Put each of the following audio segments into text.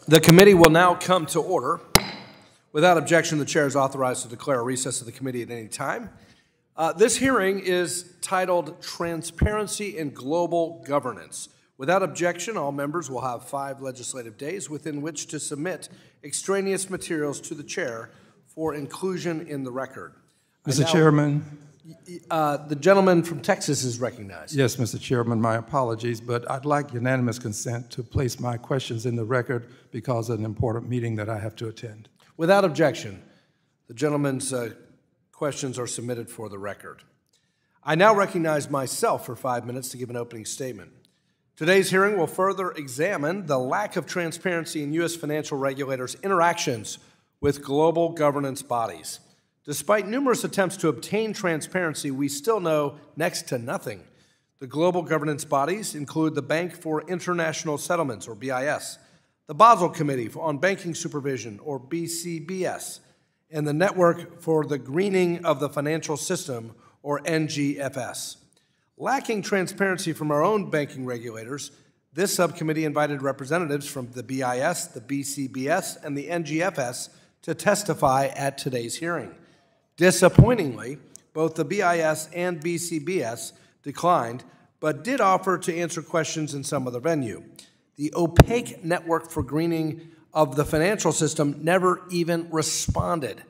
The committee will now come to order. Without objection, the chair is authorized to declare a recess of the committee at any time. This hearing is titled Transparency in Global Governance. Without objection, all members will have 5 legislative days within which to submit extraneous materials to the chair for inclusion in the record. Mr. Chairman. The gentleman from Texas is recognized. Yes, Mr. Chairman, my apologies, but I'd like unanimous consent to place my questions in the record because of an important meeting that I have to attend. Without objection, the gentleman's questions are submitted for the record. I now recognize myself for 5 minutes to give an opening statement. Today's hearing will further examine the lack of transparency in U.S. financial regulators' interactions with global governance bodies. Despite numerous attempts to obtain transparency, we still know next to nothing. The global governance bodies include the Bank for International Settlements, or BIS, the Basel Committee on Banking Supervision, or BCBS, and the Network for the Greening of the Financial System, or NGFS. Lacking transparency from our own banking regulators, this subcommittee invited representatives from the BIS, the BCBS, and the NGFS to testify at today's hearing. Disappointingly, both the BIS and BCBS declined, but did offer to answer questions in some other venue. The opaque Network for Greening of the Financial System never even responded.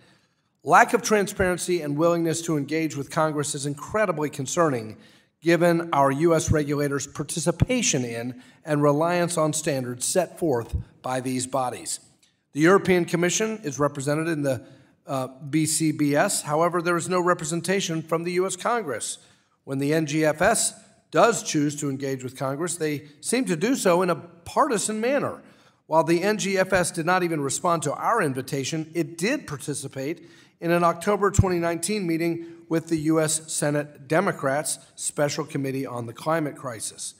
Lack of transparency and willingness to engage with Congress is incredibly concerning, given our U.S. regulators' participation in and reliance on standards set forth by these bodies. The European Commission is represented in the BCBS. However, there is no representation from the U.S. Congress. When the NGFS does choose to engage with Congress, they seem to do so in a partisan manner. While the NGFS did not even respond to our invitation, it did participate in an October 2019 meeting with the U.S. Senate Democrats' Special Committee on the Climate Crisis.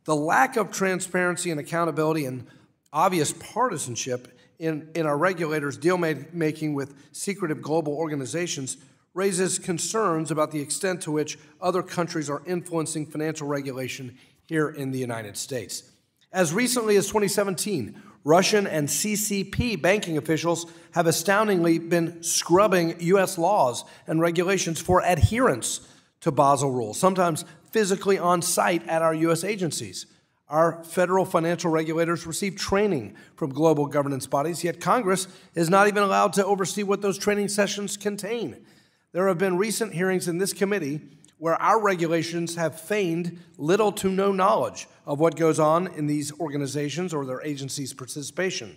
The lack of transparency and accountability and obvious partisanship in our regulators' deal-making with secretive global organizations raises concerns about the extent to which other countries are influencing financial regulation here in the United States. As recently as 2017, Russian and CCP banking officials have astoundingly been scrubbing U.S. laws and regulations for adherence to Basel rules, sometimes physically on site at our U.S. agencies. Our federal financial regulators receive training from global governance bodies, yet Congress is not even allowed to oversee what those training sessions contain. There have been recent hearings in this committee where our regulations have feigned little to no knowledge of what goes on in these organizations or their agencies' participation.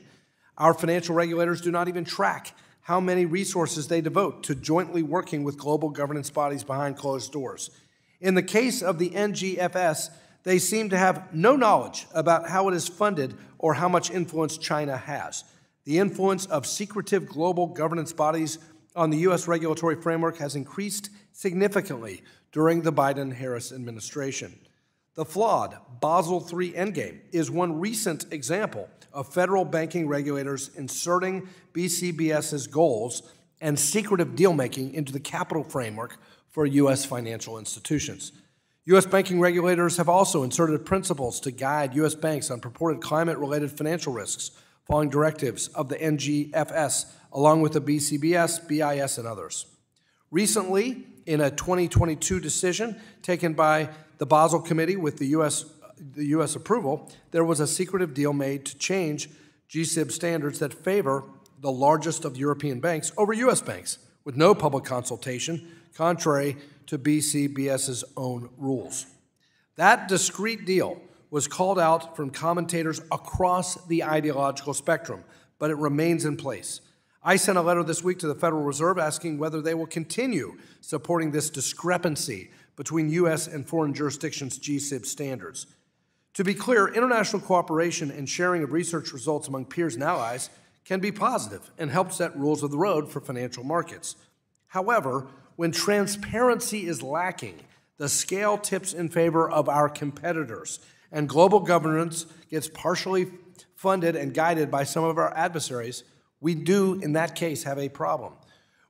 Our financial regulators do not even track how many resources they devote to jointly working with global governance bodies behind closed doors. In the case of the NGFS, they seem to have no knowledge about how it is funded or how much influence China has. The influence of secretive global governance bodies on the U.S. regulatory framework has increased significantly during the Biden-Harris administration. The flawed Basel III Endgame is one recent example of federal banking regulators inserting BCBS's goals and secretive deal-making into the capital framework for U.S. financial institutions. U.S. banking regulators have also inserted principles to guide U.S. banks on purported climate-related financial risks, following directives of the NGFS, along with the BCBS, BIS, and others. Recently, in a 2022 decision taken by the Basel Committee with the U.S. approval, there was a secretive deal made to change GSIB standards that favor the largest of European banks over U.S. banks, with no public consultation, contrary to BCBS's own rules. That discrete deal was called out from commentators across the ideological spectrum, but it remains in place. I sent a letter this week to the Federal Reserve asking whether they will continue supporting this discrepancy between U.S. and foreign jurisdictions' GSIB standards. To be clear, international cooperation and sharing of research results among peers and allies can be positive and help set rules of the road for financial markets. However, when transparency is lacking, the scale tips in favor of our competitors, and global governance gets partially funded and guided by some of our adversaries, we do, in that case, have a problem.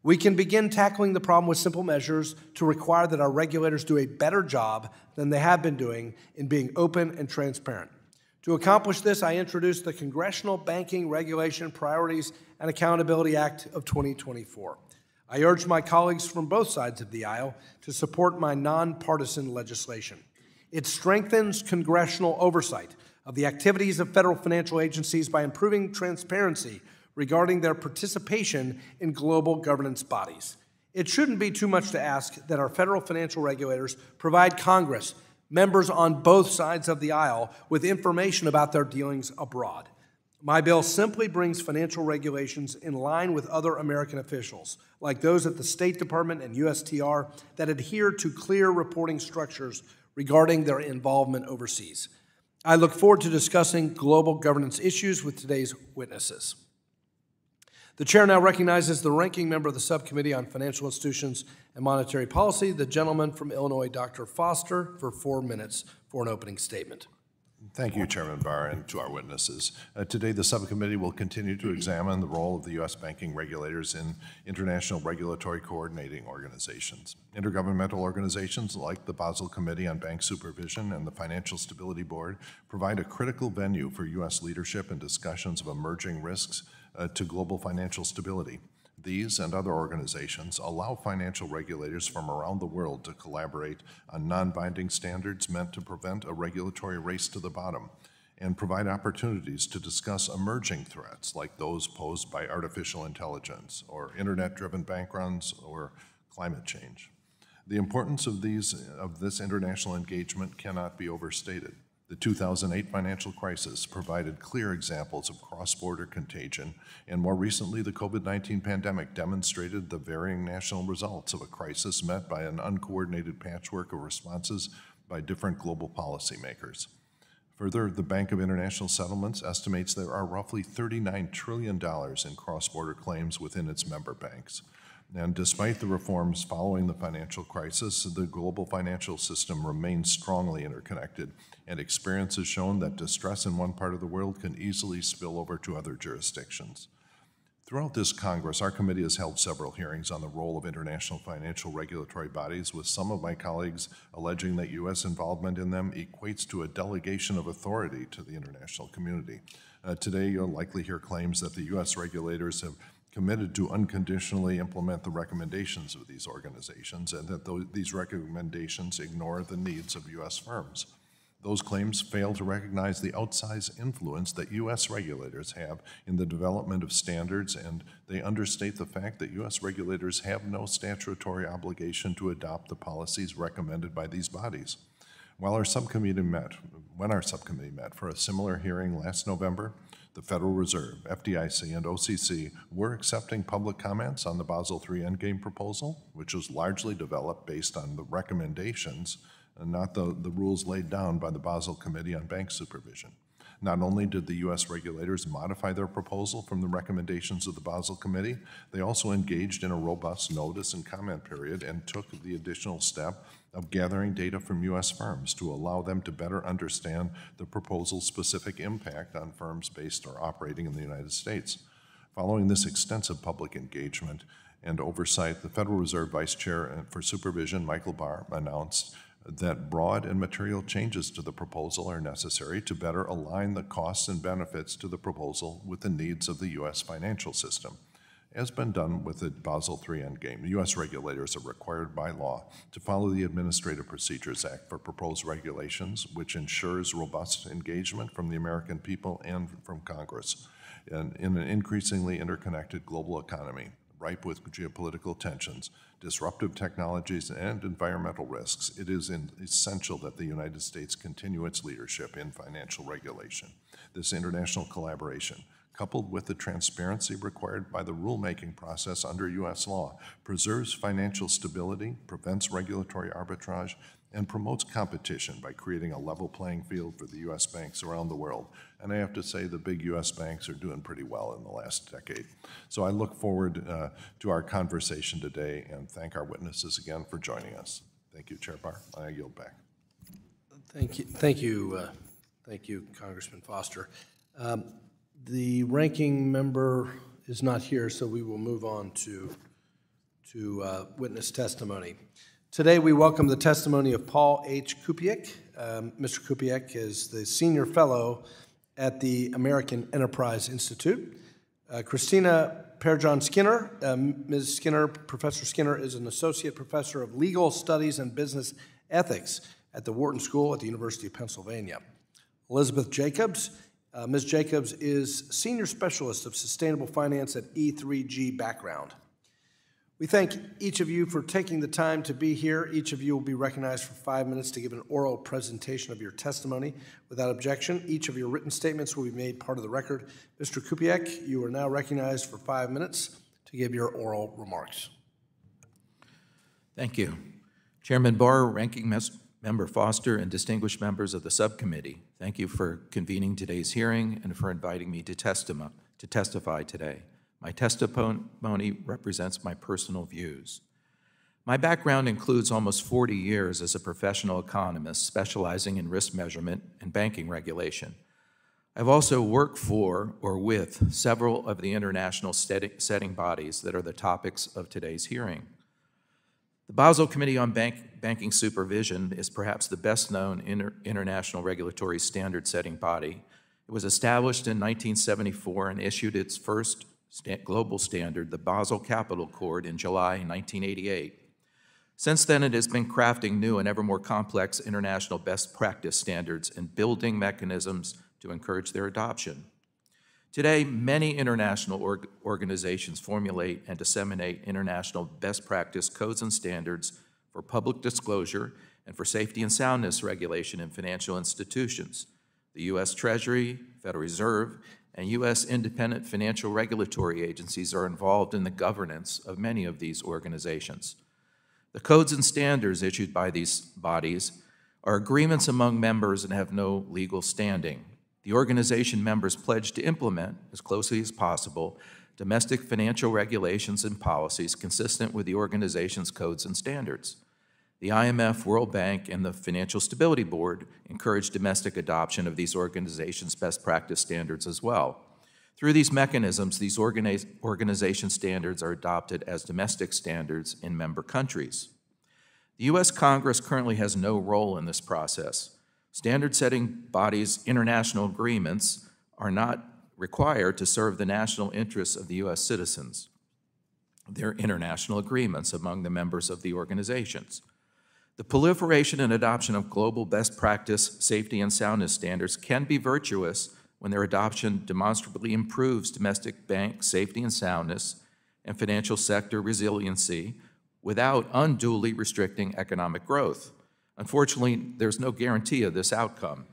We can begin tackling the problem with simple measures to require that our regulators do a better job than they have been doing in being open and transparent. To accomplish this, I introduced the Congressional Banking Regulation Priorities and Accountability Act of 2024. I urge my colleagues from both sides of the aisle to support my nonpartisan legislation. It strengthens congressional oversight of the activities of federal financial agencies by improving transparency regarding their participation in global governance bodies. It shouldn't be too much to ask that our federal financial regulators provide Congress, members on both sides of the aisle, with information about their dealings abroad. My bill simply brings financial regulations in line with other American officials, like those at the State Department and USTR, that adhere to clear reporting structures regarding their involvement overseas. I look forward to discussing global governance issues with today's witnesses. The chair now recognizes the ranking member of the Subcommittee on Financial Institutions and Monetary Policy, the gentleman from Illinois, Dr. Foster, for 4 minutes for an opening statement. Thank you, Chairman Barr, and to our witnesses. Today, the subcommittee will continue to examine the role of the U.S. banking regulators in international regulatory coordinating organizations. Intergovernmental organizations like the Basel Committee on Banking Supervision and the Financial Stability Board provide a critical venue for U.S. leadership in discussions of emerging risks to global financial stability. These and other organizations allow financial regulators from around the world to collaborate on non-binding standards meant to prevent a regulatory race to the bottom and provide opportunities to discuss emerging threats like those posed by artificial intelligence or internet-driven bank runs or climate change. The importance of this international engagement cannot be overstated. The 2008 financial crisis provided clear examples of cross-border contagion, and more recently, the COVID-19 pandemic demonstrated the varying national results of a crisis met by an uncoordinated patchwork of responses by different global policymakers. Further, the Bank of International Settlements estimates there are roughly $39 trillion in cross-border claims within its member banks. And despite the reforms following the financial crisis, the global financial system remains strongly interconnected, and experience has shown that distress in one part of the world can easily spill over to other jurisdictions. Throughout this Congress, our committee has held several hearings on the role of international financial regulatory bodies, with some of my colleagues alleging that U.S. involvement in them equates to a delegation of authority to the international community. Today, you'll likely hear claims that the U.S. regulators have committed to unconditionally implement the recommendations of these organizations and that these recommendations ignore the needs of U.S. firms. Those claims fail to recognize the outsized influence that U.S. regulators have in the development of standards, and they understate the fact that U.S. regulators have no statutory obligation to adopt the policies recommended by these bodies. When our subcommittee met for a similar hearing last November, the Federal Reserve, FDIC, and OCC were accepting public comments on the Basel III Endgame proposal, which was largely developed based on the recommendations and not the rules laid down by the Basel Committee on Banking Supervision. Not only did the U.S. regulators modify their proposal from the recommendations of the Basel Committee, they also engaged in a robust notice and comment period and took the additional step of gathering data from U.S. firms to allow them to better understand the proposal's specific impact on firms based or operating in the United States. Following this extensive public engagement and oversight, the Federal Reserve Vice Chair for Supervision, Michael Barr, announced that broad and material changes to the proposal are necessary to better align the costs and benefits to the proposal with the needs of the U.S. financial system. As been done with the Basel III Endgame, U.S. regulators are required by law to follow the Administrative Procedures Act for proposed regulations, which ensures robust engagement from the American people and from Congress in an increasingly interconnected global economy, ripe with geopolitical tensions, disruptive technologies, and environmental risks. It is essential that the United States continue its leadership in financial regulation. This international collaboration, coupled with the transparency required by the rulemaking process under U.S. law, preserves financial stability, prevents regulatory arbitrage, and promotes competition by creating a level playing field for the U.S. banks around the world. And I have to say the big U.S. banks are doing pretty well in the last decade. So I look forward to our conversation today and thank our witnesses again for joining us. Thank you, Chair Barr. I yield back. Thank you, Congressman Foster. The ranking member is not here, so we will move on to witness testimony. Today, we welcome the testimony of Paul H. Kupiec, Mr. Kupiec is the Senior Fellow at the American Enterprise Institute. Christina Parajon Skinner, Ms. Skinner, Professor Skinner is an Associate Professor of Legal Studies and Business Ethics at the Wharton School at the University of Pennsylvania. Elizabeth Jacobs, Ms. Jacobs is Senior Specialist of Sustainable Finance at E3G background. We thank each of you for taking the time to be here. Each of you will be recognized for 5 minutes to give an oral presentation of your testimony. Without objection, each of your written statements will be made part of the record. Mr. Kupiec, you are now recognized for 5 minutes to give your oral remarks. Thank you. Chairman Barr, Ranking Member Foster, and distinguished members of the subcommittee, thank you for convening today's hearing and for inviting me to testify today. My testimony represents my personal views. My background includes almost 40 years as a professional economist specializing in risk measurement and banking regulation. I've also worked for or with several of the international setting bodies that are the topics of today's hearing. The Basel Committee on Banking Supervision is perhaps the best-known international regulatory standard-setting body. It was established in 1974 and issued its first global standard, the Basel Capital Accord, in July 1988. Since then, it has been crafting new and ever more complex international best practice standards and building mechanisms to encourage their adoption. Today, many international organizations formulate and disseminate international best practice codes and standards for public disclosure and for safety and soundness regulation in financial institutions. The U.S. Treasury, Federal Reserve, and U.S. independent financial regulatory agencies are involved in the governance of many of these organizations. The codes and standards issued by these bodies are agreements among members and have no legal standing. The organization members pledge to implement, as closely as possible, domestic financial regulations and policies consistent with the organization's codes and standards. The IMF, World Bank, and the Financial Stability Board encourage domestic adoption of these organizations' best practice standards as well. Through these mechanisms, these organization standards are adopted as domestic standards in member countries. The U.S. Congress currently has no role in this process. Standard-setting bodies' international agreements are not required to serve the national interests of the U.S. citizens. They're international agreements among the members of the organizations. The proliferation and adoption of global best practice safety and soundness standards can be virtuous when their adoption demonstrably improves domestic bank safety and soundness and financial sector resiliency without unduly restricting economic growth. Unfortunately, there's no guarantee of this outcome.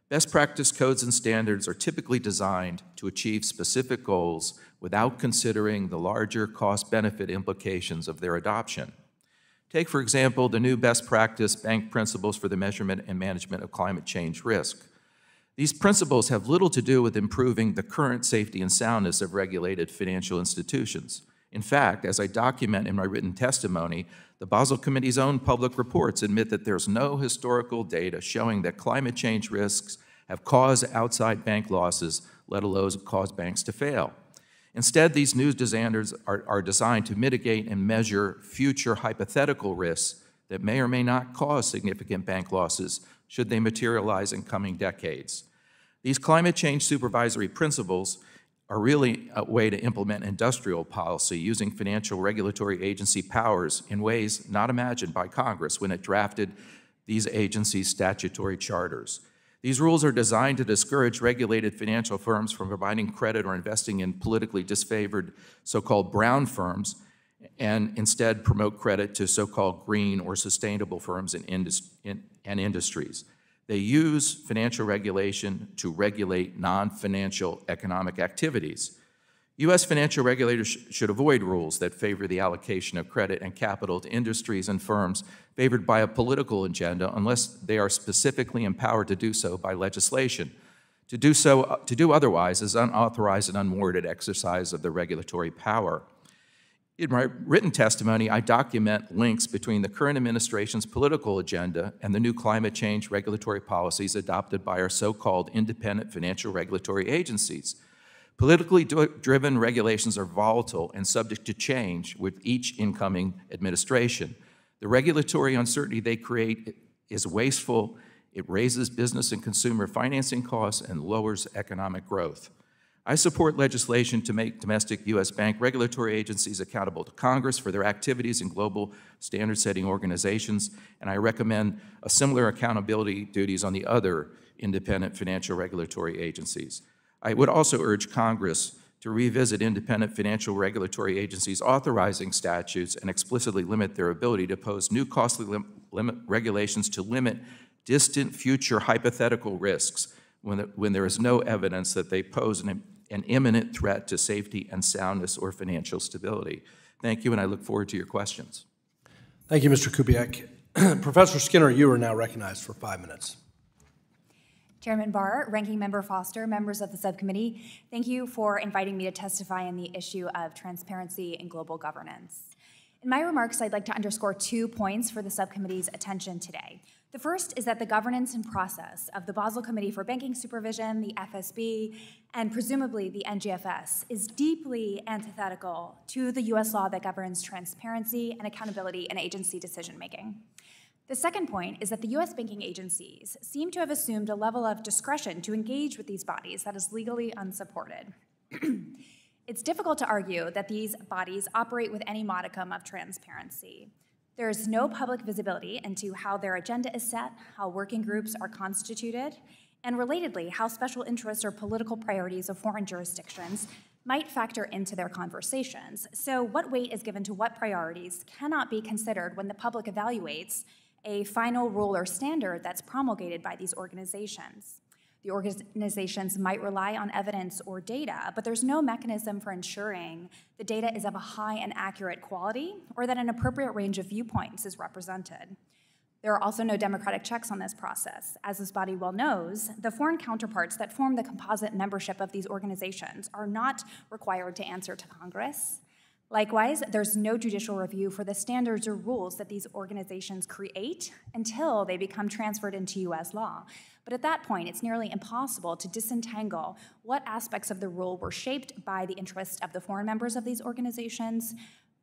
Best practice codes and standards are typically designed to achieve specific goals without considering the larger cost-benefit implications of their adoption. Take, for example, the new best practice bank principles for the measurement and management of climate change risk. These principles have little to do with improving the current safety and soundness of regulated financial institutions. In fact, as I document in my written testimony, the Basel Committee's own public reports admit that there's no historical data showing that climate change risks have caused outside bank losses, let alone caused banks to fail. Instead, these new standards are designed to mitigate and measure future hypothetical risks that may or may not cause significant bank losses should they materialize in coming decades. These climate change supervisory principles are really a way to implement industrial policy using financial regulatory agency powers in ways not imagined by Congress when it drafted these agencies' statutory charters. These rules are designed to discourage regulated financial firms from providing credit or investing in politically disfavored so-called brown firms and instead promote credit to so-called green or sustainable firms and industries. They use financial regulation to regulate non-financial economic activities. U.S. financial regulators should avoid rules that favor the allocation of credit and capital to industries and firms favored by a political agenda unless they are specifically empowered to do so by legislation. To do otherwise is unauthorized and unwarranted exercise of the regulatory power. In my written testimony, I document links between the current administration's political agenda and the new climate change regulatory policies adopted by our so-called independent financial regulatory agencies. Politically driven regulations are volatile and subject to change with each incoming administration. The regulatory uncertainty they create is wasteful It raises business and consumer financing costs and lowers economic growth. I support legislation to make domestic U.S. bank regulatory agencies accountable to Congress for their activities in global standard-setting organizations, and I recommend a similar accountability duties on the other independent financial regulatory agencies. I would also urge Congress to revisit independent financial regulatory agencies authorizing statutes and explicitly limit their ability to pose new costly regulations to limit distant future hypothetical risks when there is no evidence that they pose an imminent threat to safety and soundness or financial stability. Thank you, and I look forward to your questions. Thank you, Mr. Kupiec. Professor Skinner, you are now recognized for 5 minutes. Chairman Barr, Ranking Member Foster, members of the subcommittee, thank you for inviting me to testify on the issue of transparency in global governance. In my remarks, I'd like to underscore 2 points for the subcommittee's attention today. The first is that the governance and process of the Basel Committee for Banking Supervision, the FSB, and presumably the NGFS is deeply antithetical to the U.S. law that governs transparency and accountability in agency decision-making. The second point is that the U.S. banking agencies seem to have assumed a level of discretion to engage with these bodies that is legally unsupported. It's difficult to argue that these bodies operate with any modicum of transparency. There is no public visibility into how their agenda is set, how working groups are constituted, and relatedly, how special interests or political priorities of foreign jurisdictions might factor into their conversations. So what weight is given to what priorities cannot be considered when the public evaluates a final rule or standard that's promulgated by these organizations. The organizations might rely on evidence or data, but there's no mechanism for ensuring the data is of a high and accurate quality or that an appropriate range of viewpoints is represented. There are also no democratic checks on this process. As this body well knows, the foreign counterparts that form the composite membership of these organizations are not required to answer to Congress. Likewise, there's no judicial review for the standards or rules that these organizations create until they become transferred into U.S. law. But at that point, it's nearly impossible to disentangle what aspects of the rule were shaped by the interests of the foreign members of these organizations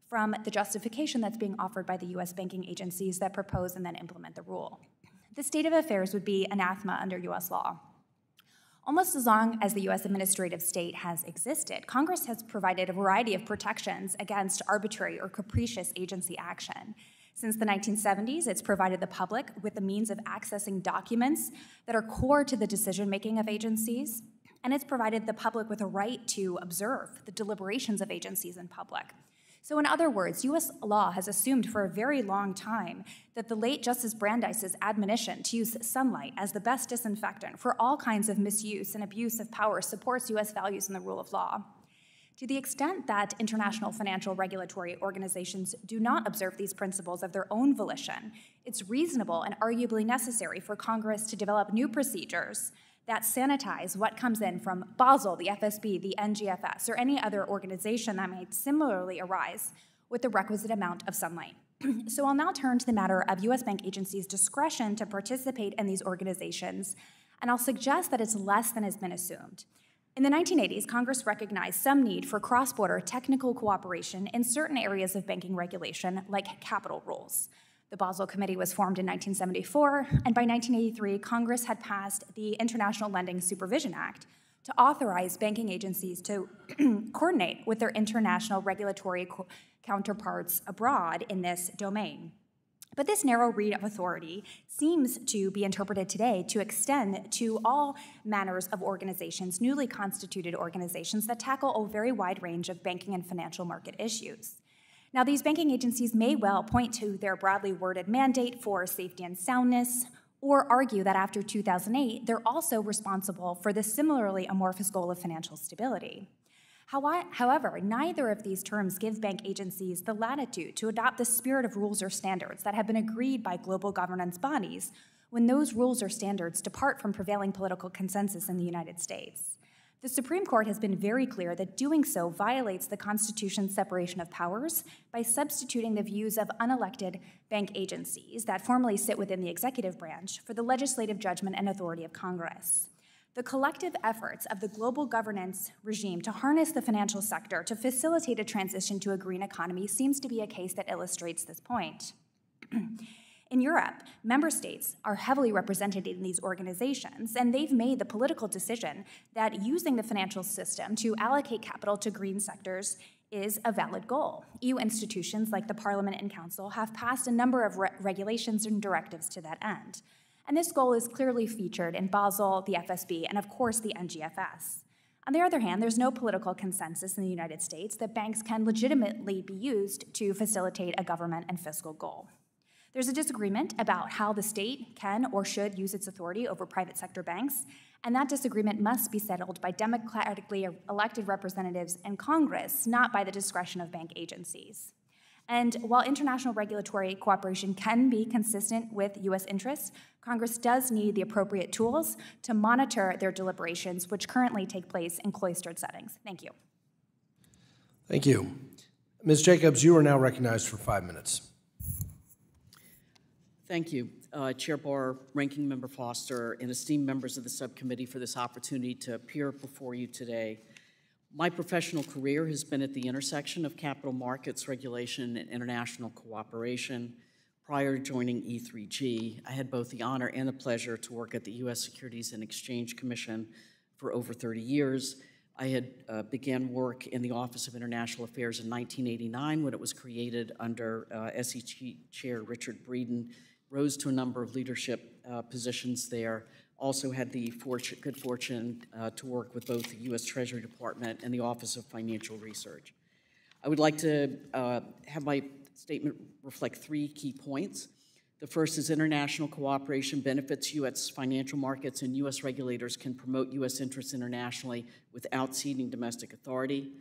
from the justification that's being offered by the U.S. banking agencies that propose and then implement the rule. This state of affairs would be anathema under U.S. law. Almost as long as the U.S. administrative state has existed, Congress has provided a variety of protections against arbitrary or capricious agency action. Since the 1970s, it's provided the public with the means of accessing documents that are core to the decision-making of agencies, and it's provided the public with a right to observe the deliberations of agencies in public. So in other words, U.S. law has assumed for a very long time that the late Justice Brandeis's admonition to use sunlight as the best disinfectant for all kinds of misuse and abuse of power supports U.S. values and the rule of law. To the extent that international financial regulatory organizations do not observe these principles of their own volition, it's reasonable and arguably necessary for Congress to develop new procedures that sanitize what comes in from Basel, the FSB, the NGFS, or any other organization that might similarly arise with the requisite amount of sunlight. So I'll now turn to the matter of U.S. bank agencies' discretion to participate in these organizations, and I'll suggest that it's less than has been assumed. In the 1980s, Congress recognized some need for cross-border technical cooperation in certain areas of banking regulation, like capital rules. The Basel Committee was formed in 1974, and by 1983, Congress had passed the International Lending Supervision Act to authorize banking agencies to coordinate with their international regulatory counterparts abroad in this domain. But this narrow read of authority seems to be interpreted today to extend to all manners of organizations, newly constituted organizations that tackle a very wide range of banking and financial market issues. Now, these banking agencies may well point to their broadly worded mandate for safety and soundness, or argue that after 2008, they're also responsible for the similarly amorphous goal of financial stability. However, neither of these terms give bank agencies the latitude to adopt the spirit of rules or standards that have been agreed by global governance bodies when those rules or standards depart from prevailing political consensus in the United States. The Supreme Court has been very clear that doing so violates the Constitution's separation of powers by substituting the views of unelected bank agencies that formally sit within the executive branch for the legislative judgment and authority of Congress. The collective efforts of the global governance regime to harness the financial sector to facilitate a transition to a green economy seems to be a case that illustrates this point. In Europe, member states are heavily represented in these organizations, and they've made the political decision that using the financial system to allocate capital to green sectors is a valid goal. EU institutions like the Parliament and Council have passed a number of regulations and directives to that end. And this goal is clearly featured in Basel, the FSB, and of course the NGFS. On the other hand, there's no political consensus in the United States that banks can legitimately be used to facilitate a government and fiscal goal. There's a disagreement about how the state can or should use its authority over private sector banks, and that disagreement must be settled by democratically elected representatives in Congress, not by the discretion of bank agencies. And while international regulatory cooperation can be consistent with U.S. interests, Congress does need the appropriate tools to monitor their deliberations, which currently take place in cloistered settings. Thank you. Thank you. Ms. Jacobs, you are now recognized for 5 minutes. Thank you, Chair Barr, Ranking Member Foster, and esteemed members of the subcommittee for this opportunity to appear before you today. My professional career has been at the intersection of capital markets regulation and international cooperation. Prior to joining E3G, I had both the honor and the pleasure to work at the U.S. Securities and Exchange Commission for over 30 years. I had began work in the Office of International Affairs in 1989 when it was created under SEC Chair Richard Breeden, rose to a number of leadership positions there. Also had the good fortune to work with both the U.S. Treasury Department and the Office of Financial Research. I would like to have my statement reflect 3 key points. The first is international cooperation benefits U.S. financial markets, and U.S. regulators can promote U.S. interests internationally without ceding domestic authority.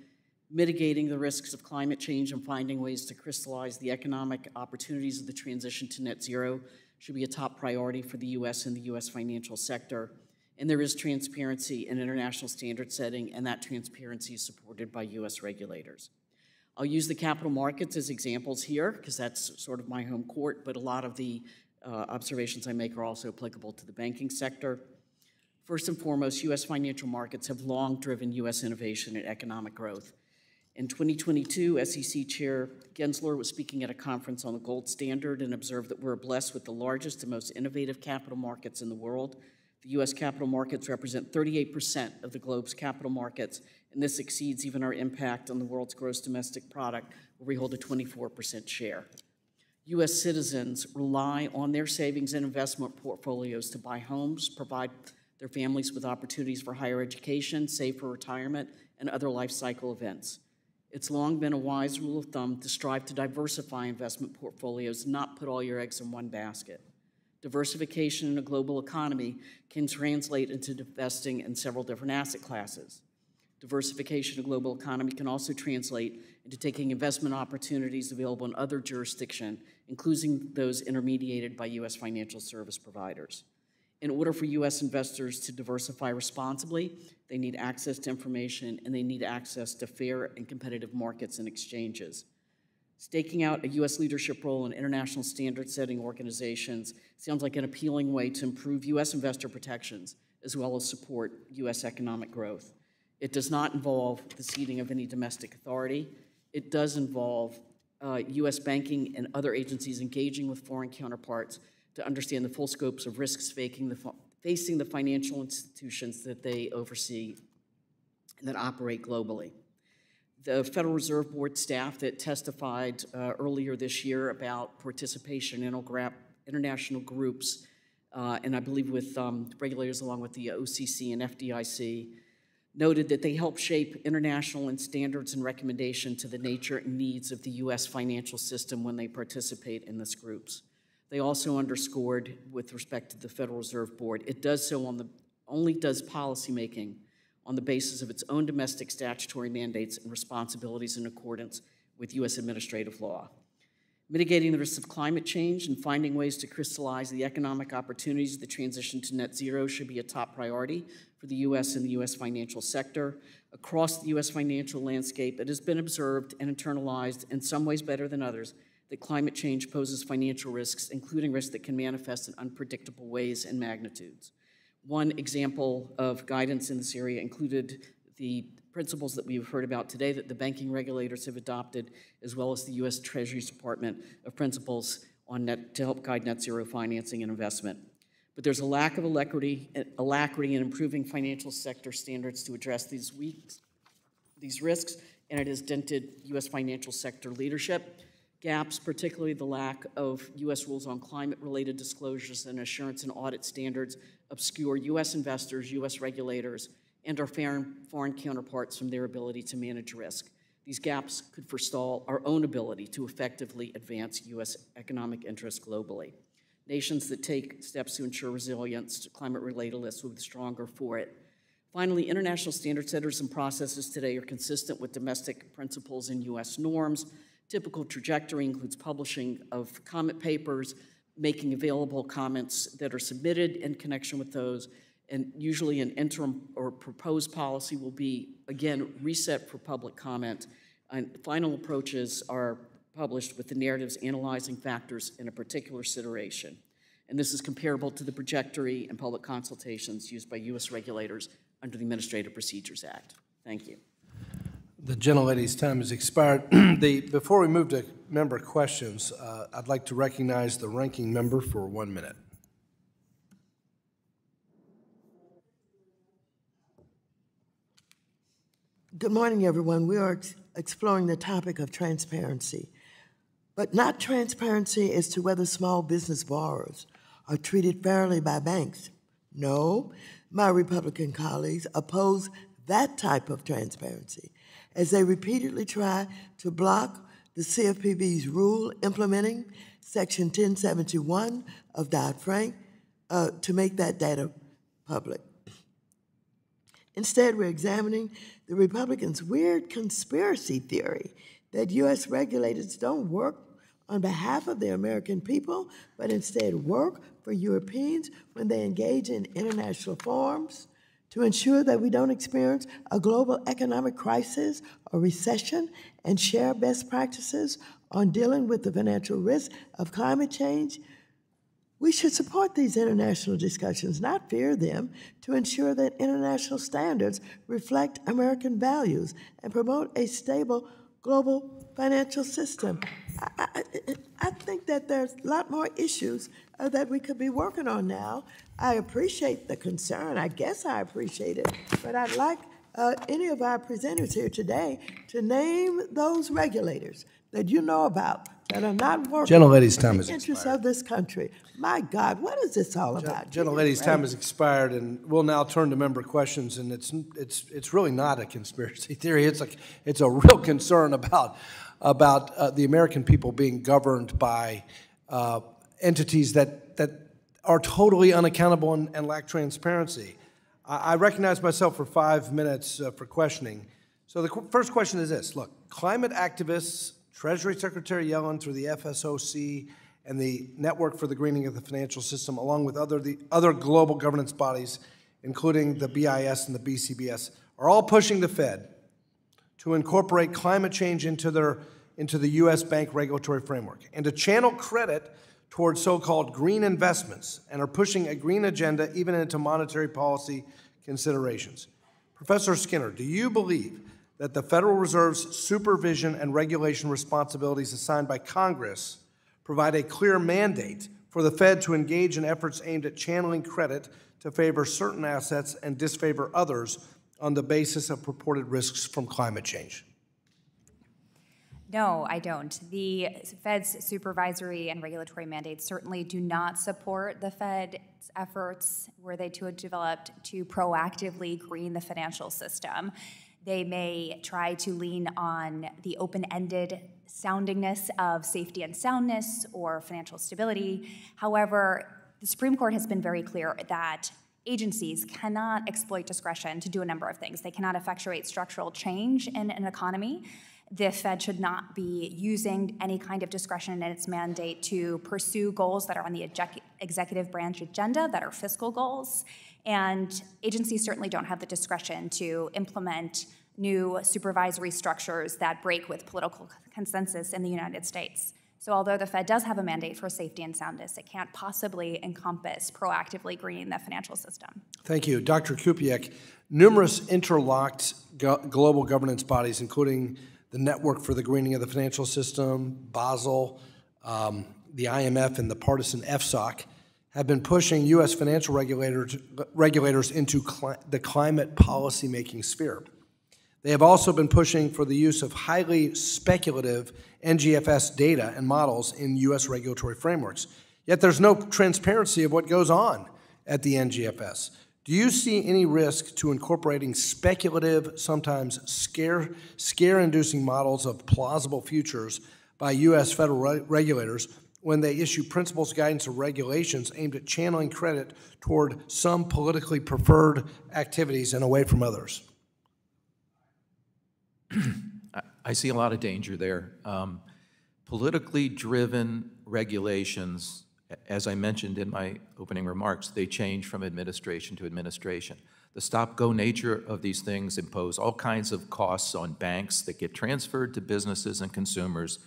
Mitigating the risks of climate change and finding ways to crystallize the economic opportunities of the transition to net zero should be a top priority for the U.S. and the U.S. financial sector. And there is transparency in international standard setting, and that transparency is supported by U.S. regulators. I'll use the capital markets as examples here, because that's sort of my home court, but a lot of the observations I make are also applicable to the banking sector. First and foremost, U.S. financial markets have long driven U.S. innovation and economic growth. In 2022, SEC Chair Gensler was speaking at a conference on the gold standard and observed that we're blessed with the largest and most innovative capital markets in the world. The U.S. capital markets represent 38% of the globe's capital markets, and this exceeds even our impact on the world's gross domestic product, where we hold a 24% share. U.S. citizens rely on their savings and investment portfolios to buy homes, provide their families with opportunities for higher education, save for retirement, and other life cycle events. It's long been a wise rule of thumb to strive to diversify investment portfolios, not put all your eggs in one basket. Diversification in a global economy can translate into investing in several different asset classes. Diversification in a global economy can also translate into taking investment opportunities available in other jurisdictions, including those intermediated by U.S. financial service providers. In order for U.S. investors to diversify responsibly, they need access to information and they need access to fair and competitive markets and exchanges. Staking out a U.S. leadership role in international standard-setting organizations sounds like an appealing way to improve U.S. investor protections as well as support U.S. economic growth. It does not involve the ceding of any domestic authority. It does involve U.S. banking and other agencies engaging with foreign counterparts to understand the full scopes of risks facing the financial institutions that they oversee and that operate globally. The Federal Reserve Board staff that testified earlier this year about participation in international groups, and I believe with regulators along with the OCC and FDIC, noted that they help shape international and standards and recommendation to the nature and needs of the U.S. financial system when they participate in these groups. They also underscored, with respect to the Federal Reserve Board, it does so only does policymaking on the basis of its own domestic statutory mandates and responsibilities in accordance with U.S. administrative law. Mitigating the risks of climate change and finding ways to crystallize the economic opportunities of the transition to net zero should be a top priority for the U.S. and the U.S. financial sector. Across the U.S. financial landscape, it has been observed and internalized, in some ways better than others, that climate change poses financial risks, including risks that can manifest in unpredictable ways and magnitudes. One example of guidance in this area included the principles that we've heard about today that the banking regulators have adopted, as well as the U.S. Treasury Department of principles to help guide net zero financing and investment. But there's a lack of alacrity in improving financial sector standards to address these risks, and it has dented U.S. financial sector leadership. Gaps, particularly the lack of U.S. rules on climate-related disclosures and assurance and audit standards, obscure U.S. investors, U.S. regulators, and our foreign counterparts from their ability to manage risk. These gaps could forestall our own ability to effectively advance U.S. economic interests globally. Nations that take steps to ensure resilience to climate-related risks will be stronger for it. Finally, international standard setters and processes today are consistent with domestic principles and U.S. norms. Typical trajectory includes publishing of comment papers, making available comments that are submitted in connection with those, and usually an interim or proposed policy will be, again, reset for public comment. And final approaches are published with the narratives analyzing factors in a particular situation. And this is comparable to the trajectory and public consultations used by U.S. regulators under the Administrative Procedures Act. Thank you. The gentlelady's time has expired. Before we move to member questions, I'd like to recognize the ranking member for 1 minute. Good morning, everyone. We are exploring the topic of transparency, but not transparency as to whether small business borrowers are treated fairly by banks. No, my Republican colleagues oppose that type of transparency as they repeatedly try to block the CFPB's rule implementing Section 1071 of Dodd-Frank to make that data public. Instead, we're examining the Republicans' weird conspiracy theory that U.S. regulators don't work on behalf of the American people, but instead work for Europeans when they engage in international forums to ensure that we don't experience a global economic crisis or recession, and share best practices on dealing with the financial risk of climate change. We should support these international discussions, not fear them, to ensure that international standards reflect American values and promote a stable global financial system. I think that there's a lot more issues that we could be working on now. I appreciate the concern. I guess I appreciate it. But I'd like any of our presenters here today to name those regulators that you know about that are not working Gentlelady's time in has the interests expired. of this country. My God, what is this all about? Gentlelady's time has expired, and we'll now turn to member questions. And it's really not a conspiracy theory. It's a real concern about the American people being governed by entities that are totally unaccountable and lack transparency. I recognize myself for 5 minutes for questioning. So the first question is this. Look, climate activists, Treasury Secretary Yellen through the FSOC and the Network for the Greening of the Financial System, along with other global governance bodies, including the BIS and the BCBS, are all pushing the Fed to incorporate climate change into the U.S. bank regulatory framework and to channel credit towards so-called green investments, and are pushing a green agenda even into monetary policy considerations. Professor Skinner, do you believe that the Federal Reserve's supervision and regulation responsibilities assigned by Congress provide a clear mandate for the Fed to engage in efforts aimed at channeling credit to favor certain assets and disfavor others on the basis of purported risks from climate change? No, I don't. The Fed's supervisory and regulatory mandates certainly do not support the Fed's efforts were they to have developed to proactively green the financial system. They may try to lean on the open-ended soundingness of safety and soundness or financial stability. However, the Supreme Court has been very clear that agencies cannot exploit discretion to do a number of things. They cannot effectuate structural change in an economy. The Fed should not be using any kind of discretion in its mandate to pursue goals that are on the executive branch agenda, that are fiscal goals. And agencies certainly don't have the discretion to implement new supervisory structures that break with political consensus in the United States. So although the Fed does have a mandate for safety and soundness, it can't possibly encompass proactively greening the financial system. Thank you. Dr. Kupiec, numerous interlocked global governance bodies, including the Network for the Greening of the Financial System, Basel, the IMF, and the partisan FSOC have been pushing U.S. financial regulators into the climate policy-making sphere. They have also been pushing for the use of highly speculative NGFS data and models in U.S. regulatory frameworks. Yet there's no transparency of what goes on at the NGFS. Do you see any risk to incorporating speculative, sometimes scare-inducing models of plausible futures by U.S. federal regulators when they issue principles, guidance, or regulations aimed at channeling credit toward some politically preferred activities and away from others? I see a lot of danger there. Politically driven regulations, as I mentioned in my opening remarks, they change from administration to administration. The stop-go nature of these things impose all kinds of costs on banks that get transferred to businesses and consumers,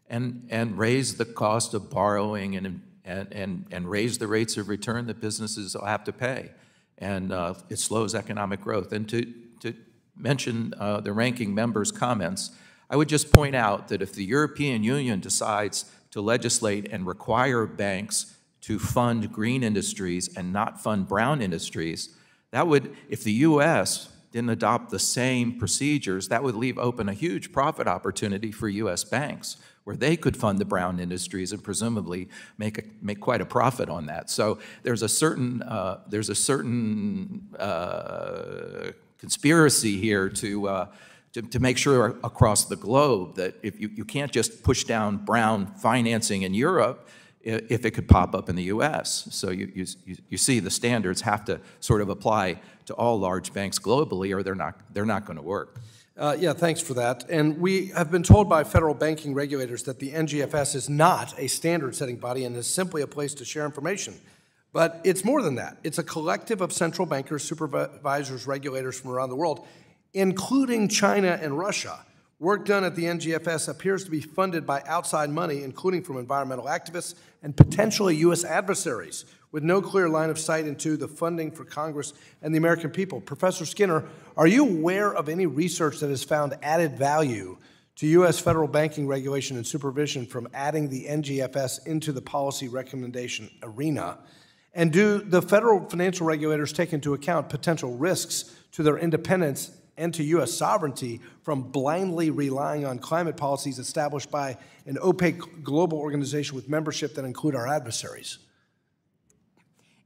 and raise the cost of borrowing and raise the rates of return that businesses will have to pay. And it slows economic growth. And to mention the ranking member's comments, I would just point out that if the European Union decides to legislate and require banks to fund green industries and not fund brown industries, that would, if the U.S. didn't adopt the same procedures, that would leave open a huge profit opportunity for U.S. banks, where they could fund the brown industries and presumably make quite a profit on that. So there's a certain conspiracy here to make sure across the globe that if you can't just push down brown financing in Europe if it could pop up in the U.S. So you see the standards have to sort of apply to all large banks globally, or they're not going to work. Yeah, thanks for that. And we have been told by federal banking regulators that the NGFS is not a standard-setting body and is simply a place to share information. But it's more than that. It's a collective of central bankers, supervisors, regulators from around the world, including China and Russia. Work done at the NGFS appears to be funded by outside money, including from environmental activists and potentially U.S. adversaries, with no clear line of sight into the funding for Congress and the American people. Professor Skinner, are you aware of any research that has found added value to U.S. federal banking regulation and supervision from adding the NGFS into the policy recommendation arena? And do the federal financial regulators take into account potential risks to their independence and to U.S. sovereignty from blindly relying on climate policies established by an opaque global organization with membership that include our adversaries?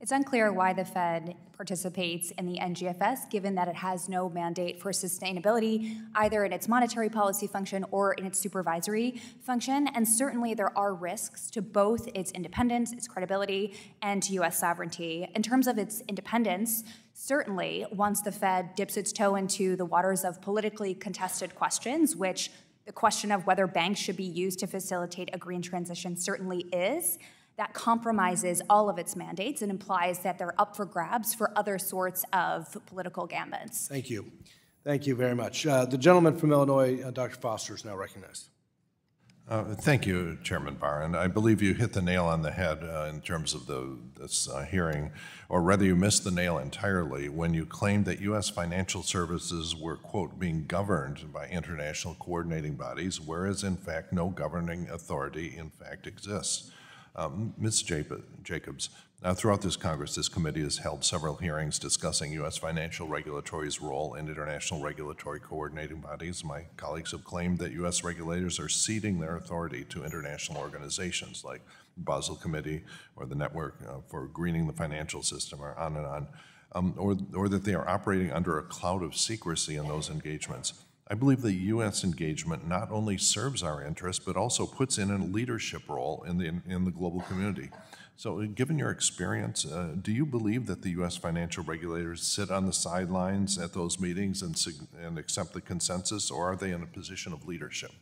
It's unclear why the Fed participates in the NGFS, given that it has no mandate for sustainability, either in its monetary policy function or in its supervisory function. And certainly there are risks to both its independence, its credibility, and to U.S. sovereignty. In terms of its independence, certainly once the Fed dips its toe into the waters of politically contested questions, which the question of whether banks should be used to facilitate a green transition certainly is, that compromises all of its mandates and implies that they're up for grabs for other sorts of political gambits. Thank you. Thank you very much. The gentleman from Illinois, Dr. Foster, is now recognized. Thank you, Chairman Barr, and I believe you hit the nail on the head in terms of this hearing, or rather you missed the nail entirely when you claimed that U.S. financial services were, quote, being governed by international coordinating bodies, whereas in fact no governing authority in fact exists. Ms. Jacobs, throughout this Congress, this committee has held several hearings discussing U.S. financial regulatory's role in international regulatory coordinating bodies. My colleagues have claimed that U.S. regulators are ceding their authority to international organizations like the Basel Committee or the Network for Greening the Financial System, or on and on, or that they are operating under a cloud of secrecy in those engagements. I believe the U.S. engagement not only serves our interests, but also puts in a leadership role in the global community. So given your experience, do you believe that the U.S. financial regulators sit on the sidelines at those meetings and accept the consensus, or are they in a position of leadership?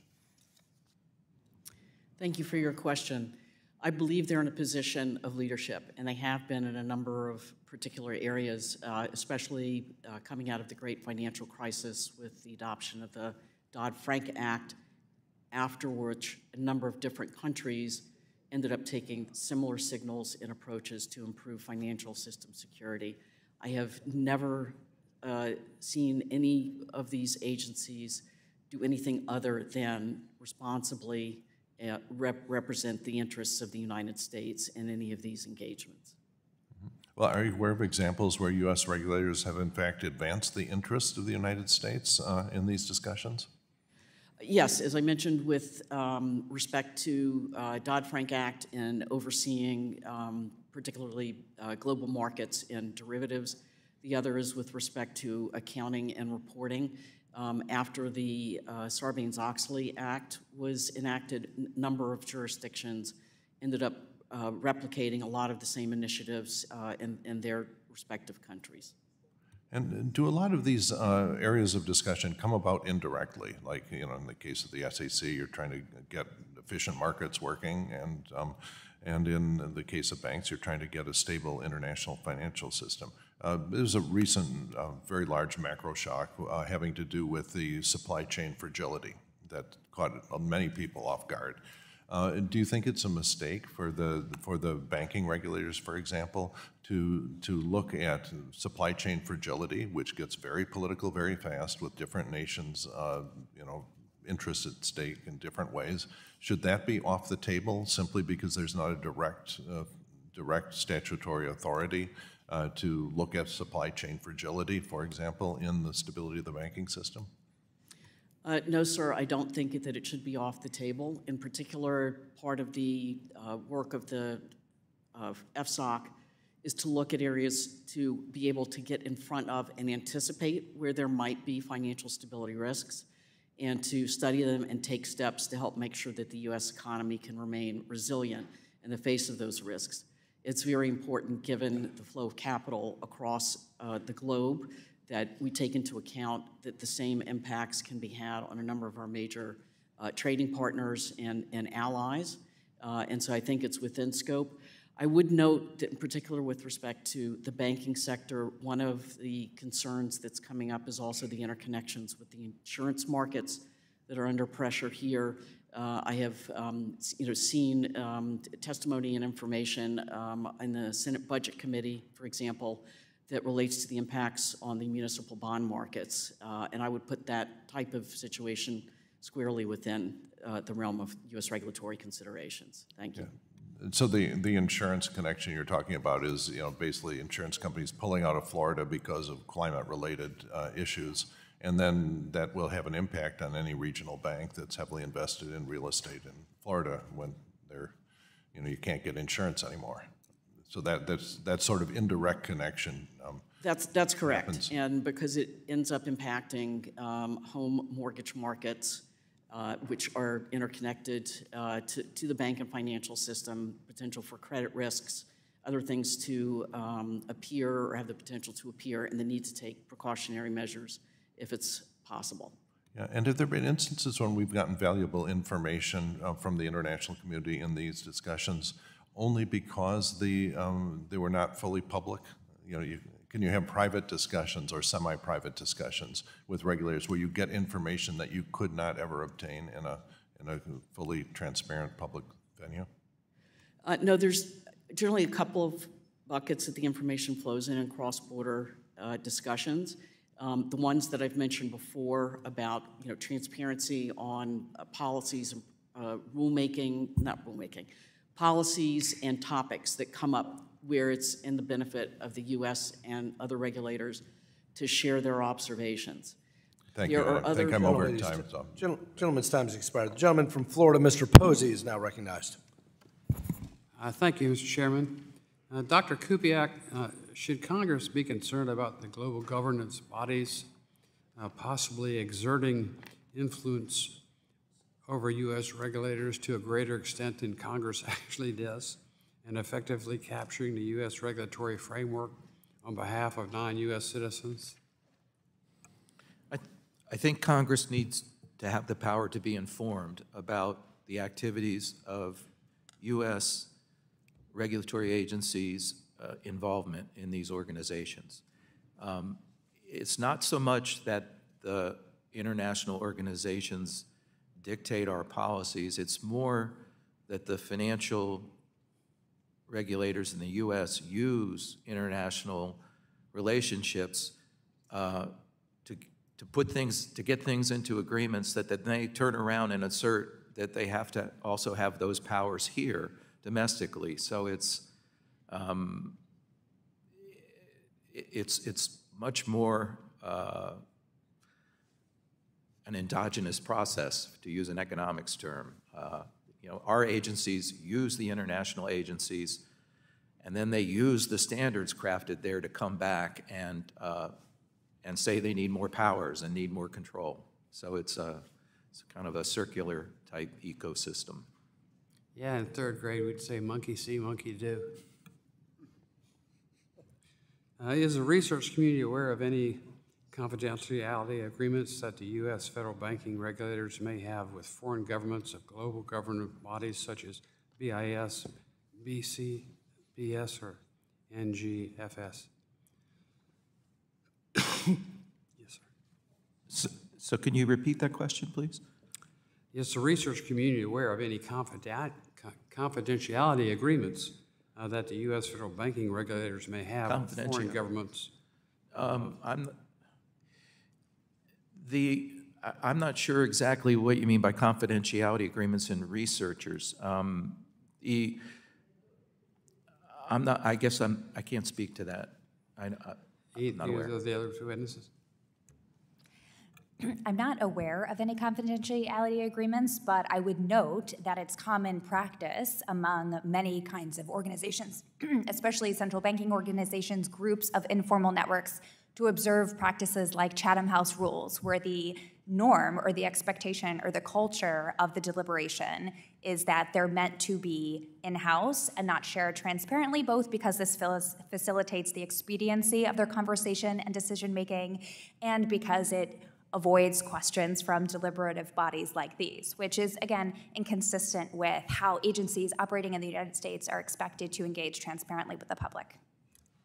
Thank you for your question. I believe they're in a position of leadership, and they have been in a number of particular areas, especially coming out of the great financial crisis with the adoption of the Dodd-Frank Act, after which a number of different countries ended up taking similar signals and approaches to improve financial system security. I have never seen any of these agencies do anything other than responsibly represent the interests of the United States in any of these engagements. Well, are you aware of examples where U.S. regulators have in fact advanced the interests of the United States in these discussions? Yes, as I mentioned with respect to Dodd-Frank Act and overseeing particularly global markets and derivatives. The other is with respect to accounting and reporting. After the Sarbanes-Oxley Act was enacted, a number of jurisdictions ended up replicating a lot of the same initiatives in their respective countries. And do a lot of these areas of discussion come about indirectly? Like, you know, in the case of the SEC, you're trying to get efficient markets working, and in the case of banks, you're trying to get a stable international financial system. There's a recent very large macro shock having to do with the supply chain fragility that caught many people off guard. Do you think it's a mistake for the banking regulators, for example, to look at supply chain fragility, which gets very political very fast with different nations, interests at stake in different ways? Should that be off the table simply because there's not a direct statutory authority to look at supply chain fragility, for example, in the stability of the banking system? No, sir, I don't think that it should be off the table. In particular, part of the work of the FSOC is to look at areas to be able to get in front of and anticipate where there might be financial stability risks, and to study them and take steps to help make sure that the U.S. economy can remain resilient in the face of those risks. It's very important, given the flow of capital across the globe, that we take into account that the same impacts can be had on a number of our major trading partners and allies. And so I think it's within scope. I would note that in particular with respect to the banking sector, one of the concerns that's coming up is also the interconnections with the insurance markets that are under pressure here. I have seen testimony and information in the Senate Budget Committee, for example, that relates to the impacts on the municipal bond markets. And I would put that type of situation squarely within the realm of U.S. regulatory considerations. Thank you. Yeah. So the insurance connection you're talking about is, basically insurance companies pulling out of Florida because of climate-related issues, and then that will have an impact on any regional bank that's heavily invested in real estate in Florida when they're, you can't get insurance anymore. So that's sort of indirect connection. That's correct, happens. And because it ends up impacting home mortgage markets, which are interconnected to the bank and financial system, potential for credit risks, other things to appear or have the potential to appear, and the need to take precautionary measures if it's possible. Yeah, and have there been instances when we've gotten valuable information from the international community in these discussions only because they were not fully public? Can you have private discussions or semi-private discussions with regulators where you get information that you could not ever obtain in a fully transparent public venue? No, there's generally a couple of buckets that the information flows in cross-border discussions. The ones that I've mentioned before about transparency on policies and policies and topics that come up where it's in the benefit of the U.S. and other regulators to share their observations. Thank you. I think I'm over time. So. Gentleman's time has expired. The gentleman from Florida, Mr. Posey, is now recognized. Thank you, Mr. Chairman. Dr. Kupiec, should Congress be concerned about the global governance bodies possibly exerting influence over U.S. regulators to a greater extent than Congress actually does, and effectively capturing the U.S. regulatory framework on behalf of non-U.S. citizens? I think Congress needs to have the power to be informed about the activities of U.S. regulatory agencies' involvement in these organizations. It's not so much that the international organizations dictate our policies, it's more that the financial regulators in the U.S. use international relationships to get things into agreements that they turn around and assert that they have to also have those powers here domestically. So it's much more an endogenous process, to use an economics term. You know, our agencies use the international agencies, and then they use the standards crafted there to come back and say they need more powers and need more control. So it's kind of a circular type ecosystem. Yeah, in third grade, we'd say monkey see, monkey do. Is the research community aware of any confidentiality agreements that the U.S. federal banking regulators may have with foreign governments of global government bodies such as BIS, BCBS, or NGFS? Yes, sir. So can you repeat that question, please? Is the research community aware of any confidentiality agreements that the U.S. federal banking regulators may have with foreign governments? I'm not sure exactly what you mean by confidentiality agreements in researchers. I can't speak to that. I'm not aware. Either of the other two witnesses? I'm not aware of any confidentiality agreements, but I would note that it's common practice among many kinds of organizations, especially central banking organizations, groups of informal networks, to observe practices like Chatham House rules, where the norm or the expectation or the culture of the deliberation is that they're meant to be in-house and not shared transparently, both because this facilitates the expediency of their conversation and decision-making, and because it avoids questions from deliberative bodies like these, which is, again, inconsistent with how agencies operating in the United States are expected to engage transparently with the public.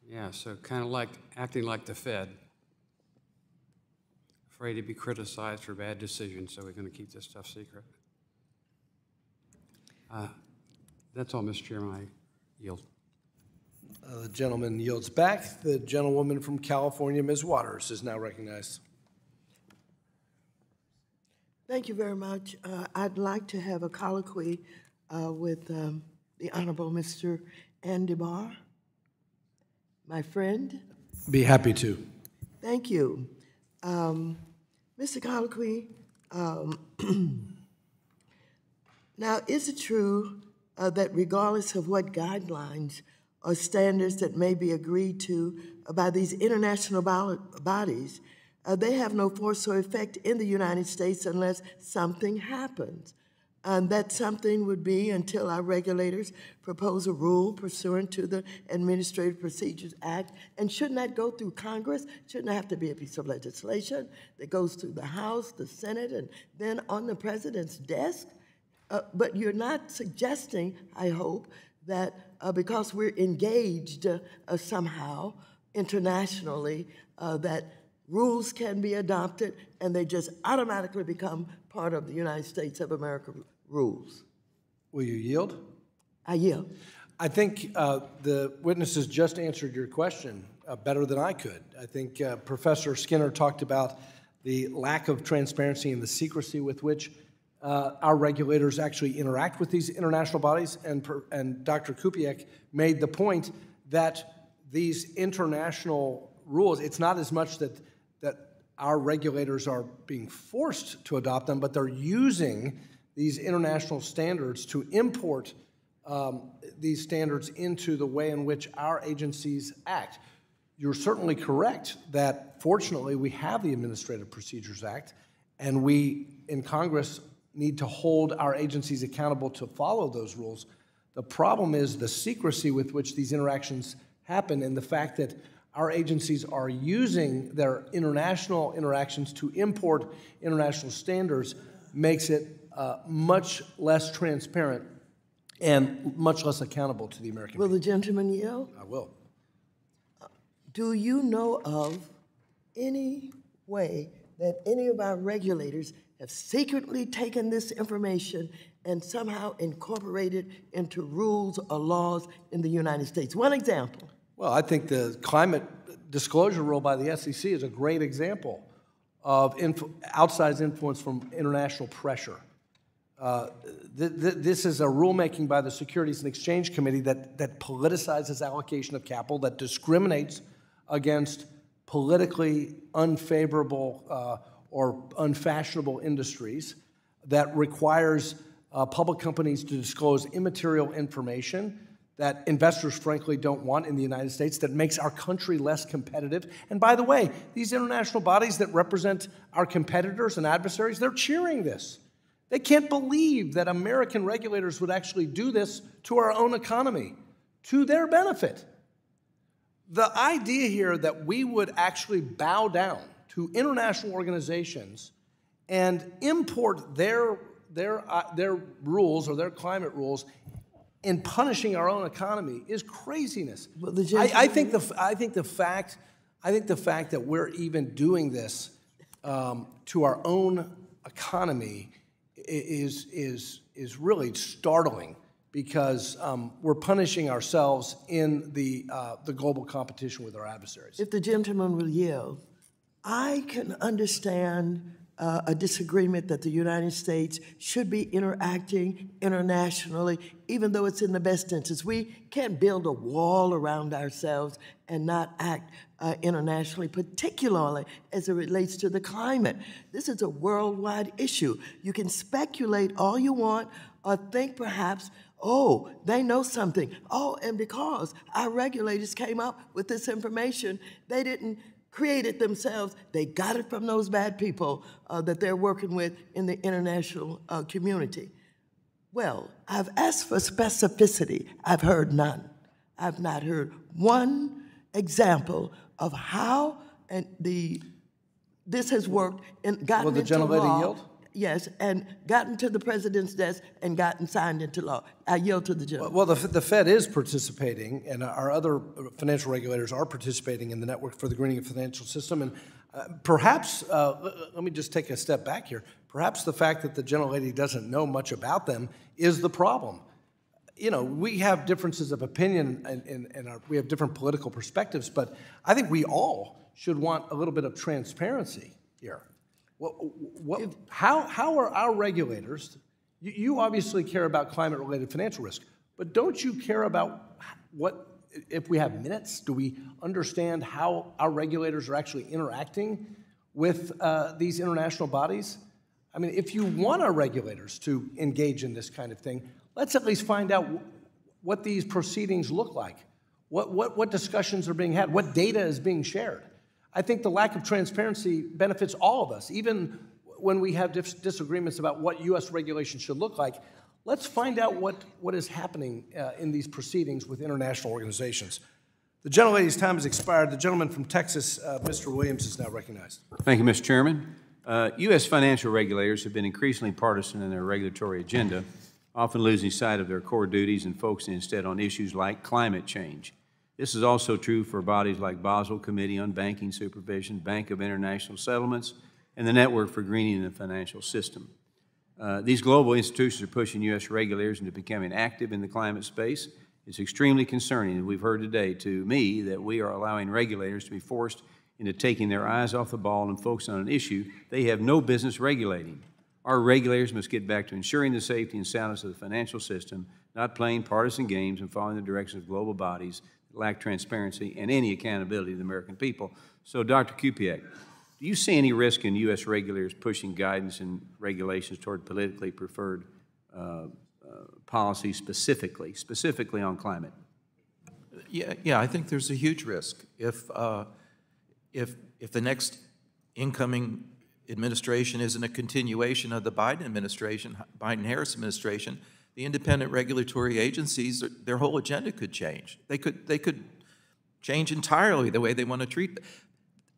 Yeah, so kind of like acting like the Fed, afraid to be criticized for bad decisions, so we're going to keep this stuff secret. That's all, Mr. Chairman. I yield. The gentleman yields back. The gentlewoman from California, Ms. Waters, is now recognized. Thank you very much. I'd like to have a colloquy with the Honorable Mr. Andy Barr, my friend. Be happy to. Thank you. Mr. Colloquy, now, is it true that regardless of what guidelines or standards that may be agreed to by these international bodies, they have no force or effect in the United States unless something happens? And that something would be until our regulators propose a rule pursuant to the Administrative Procedures Act. And shouldn't that go through Congress? Shouldn't that have to be a piece of legislation that goes through the House, the Senate, and then on the President's desk? But you're not suggesting, I hope, that because we're engaged somehow internationally, that rules can be adopted and they just automatically become part of the United States of America rules. Will you yield? I yield. I think the witnesses just answered your question better than I could. I think Professor Skinner talked about the lack of transparency and the secrecy with which our regulators actually interact with these international bodies, and Dr. Kupiec made the point that these international rules, it's not as much that our regulators are being forced to adopt them, but they're using these international standards to import these standards into the way in which our agencies act. You're certainly correct that, fortunately, we have the Administrative Procedures Act, and we, in Congress, need to hold our agencies accountable to follow those rules. The problem is the secrecy with which these interactions happen and the fact that our agencies are using their international interactions to import international standards makes it much less transparent and much less accountable to the American people. Will the gentleman yield? I will. Do you know of any way that any of our regulators have secretly taken this information and somehow incorporated into rules or laws in the United States? One example. Well, I think the climate disclosure rule by the SEC is a great example of outsized influence from international pressure. This is a rulemaking by the Securities and Exchange Committee that politicizes allocation of capital, that discriminates against politically unfavorable or unfashionable industries, that requires public companies to disclose immaterial information that investors frankly don't want in the United States, that makes our country less competitive. And by the way, these international bodies that represent our competitors and adversaries, they're cheering this. They can't believe that American regulators would actually do this to our own economy, to their benefit. The idea here that we would actually bow down to international organizations and import their rules or their climate rules in punishing our own economy is craziness. Well, I think the fact that we're even doing this to our own economy is really startling, because we're punishing ourselves in the global competition with our adversaries. If the gentleman will yield, I can understand a disagreement that the United States should be interacting internationally, even though it's in the best interest. We can't build a wall around ourselves and not act internationally, particularly as it relates to the climate. This is a worldwide issue. You can speculate all you want or think perhaps, oh, they know something. Oh, and because our regulators came up with this information, they didn't create it themselves. They got it from those bad people that they're working with in the international community. Well, I've asked for specificity. I've heard none. I've not heard one example of how this has worked and gotten Will the into law. gentlelady yield? Yes, and gotten to the president's desk and gotten signed into law. I yield to the gentleman. Well, the Fed is participating, and our other financial regulators are participating in the Network for the Greening of the Financial System. And perhaps, let me just take a step back here. Perhaps the fact that the gentlelady doesn't know much about them is the problem. You know, we have differences of opinion and we have different political perspectives, but I think we all should want a little bit of transparency here. How are our regulators, you obviously care about climate-related financial risk, but don't you care about if we have minutes, do we understand how our regulators are actually interacting with these international bodies? I mean, if you want our regulators to engage in this kind of thing, let's at least find out what these proceedings look like, what discussions are being had, what data is being shared. I think the lack of transparency benefits all of us, even when we have disagreements about what U.S. regulation should look like. Let's find out what is happening in these proceedings with international organizations. The gentlelady's time has expired. The gentleman from Texas, Mr. Williams, is now recognized. Thank you, Mr. Chairman. U.S. financial regulators have been increasingly partisan in their regulatory agenda, often losing sight of their core duties and focusing instead on issues like climate change. This is also true for bodies like Basel Committee on Banking Supervision, Bank of International Settlements, and the Network for Greening the Financial System. These global institutions are pushing U.S. regulators into becoming active in the climate space. It's extremely concerning, and we've heard today, to me, that we are allowing regulators to be forced into taking their eyes off the ball and focusing on an issue they have no business regulating. Our regulators must get back to ensuring the safety and soundness of the financial system, not playing partisan games and following the directions of global bodies that lack transparency and any accountability to the American people. So, Dr. Kupiec, do you see any risk in U.S. regulators pushing guidance and regulations toward politically preferred policies specifically on climate? Yeah, I think there's a huge risk. If the next incoming administration isn't a continuation of the Biden administration, Biden-Harris administration, the independent regulatory agencies, their whole agenda could change. They could change entirely the way they want to treat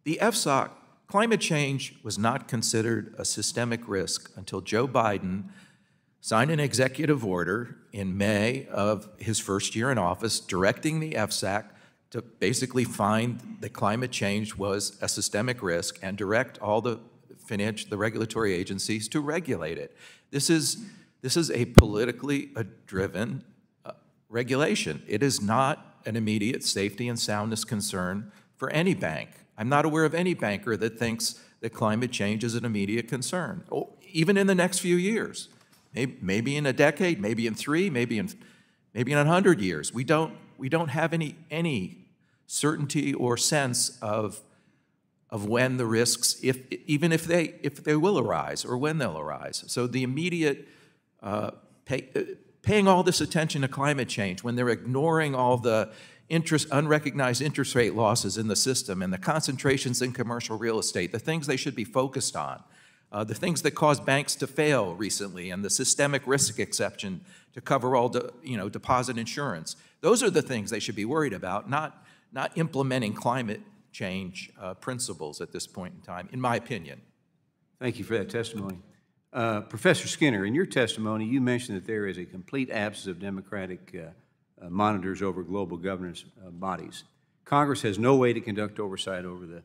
the FSOC. Climate change was not considered a systemic risk until Joe Biden signed an executive order in May of his first year in office directing the FSOC to basically find that climate change was a systemic risk and direct all the regulatory agencies to regulate it. This is a politically driven regulation. It is not an immediate safety and soundness concern for any bank. I'm not aware of any banker that thinks that climate change is an immediate concern, even in the next few years. maybe in a decade, maybe in 3, maybe in 100 years. We don't have any certainty or sense of when the risks, even if they will arise or when they'll arise. So the immediate paying all this attention to climate change when they're ignoring all the unrecognized interest rate losses in the system and the concentrations in commercial real estate, the things they should be focused on, the things that caused banks to fail recently, and the systemic risk exception to cover all deposit insurance. Those are the things they should be worried about, not implementing climate change principles at this point in time, in my opinion. Thank you for that testimony. Professor Skinner, in your testimony, you mentioned that there is a complete absence of democratic monitors over global governance bodies. Congress has no way to conduct oversight over the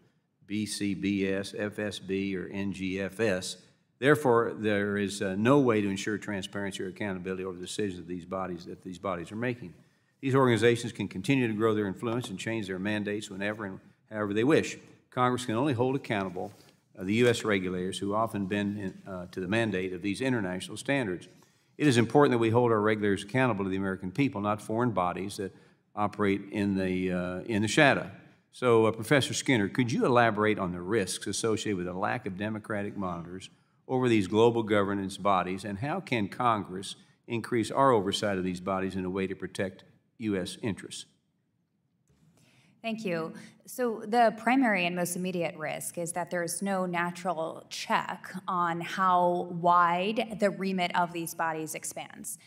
BCBS, FSB, or NGFS. Therefore, there is no way to ensure transparency or accountability over the decisions of these bodies are making. These organizations can continue to grow their influence and change their mandates whenever and however they wish. Congress can only hold accountable the U.S. regulators who often bend to the mandate of these international standards. It is important that we hold our regulators accountable to the American people, not foreign bodies that operate in the shadow. So, Professor Skinner, could you elaborate on the risks associated with a lack of democratic monitors over these global governance bodies, and how can Congress increase our oversight of these bodies in a way to protect U.S. interests? Thank you. So the primary and most immediate risk is that there's no natural check on how wide the remit of these bodies expands.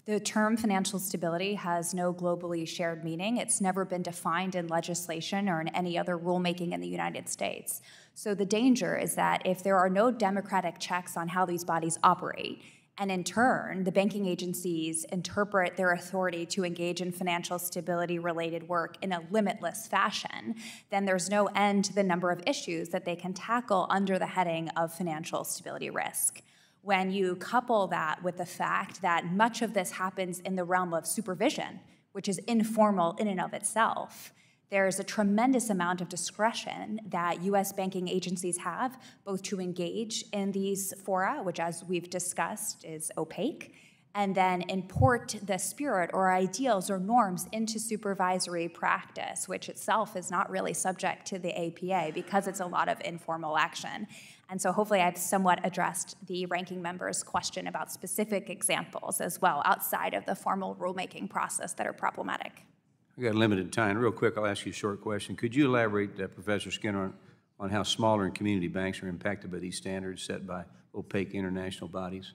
The term financial stability has no globally shared meaning. It's never been defined in legislation or in any other rulemaking in the United States. So the danger is that if there are no democratic checks on how these bodies operate, and in turn, the banking agencies interpret their authority to engage in financial stability-related work in a limitless fashion, then there's no end to the number of issues that they can tackle under the heading of financial stability risk. When you couple that with the fact that much of this happens in the realm of supervision, which is informal in and of itself, there's a tremendous amount of discretion that U.S. banking agencies have, both to engage in these fora, which, as we've discussed, is opaque, and then import the spirit or ideals or norms into supervisory practice, which itself is not really subject to the APA because it's a lot of informal action. And so hopefully I've somewhat addressed the ranking member's question about specific examples as well outside of the formal rulemaking process that are problematic. We've got limited time. Real quick, I'll ask you a short question. Could you elaborate, Professor Skinner, on how smaller and community banks are impacted by these standards set by opaque international bodies?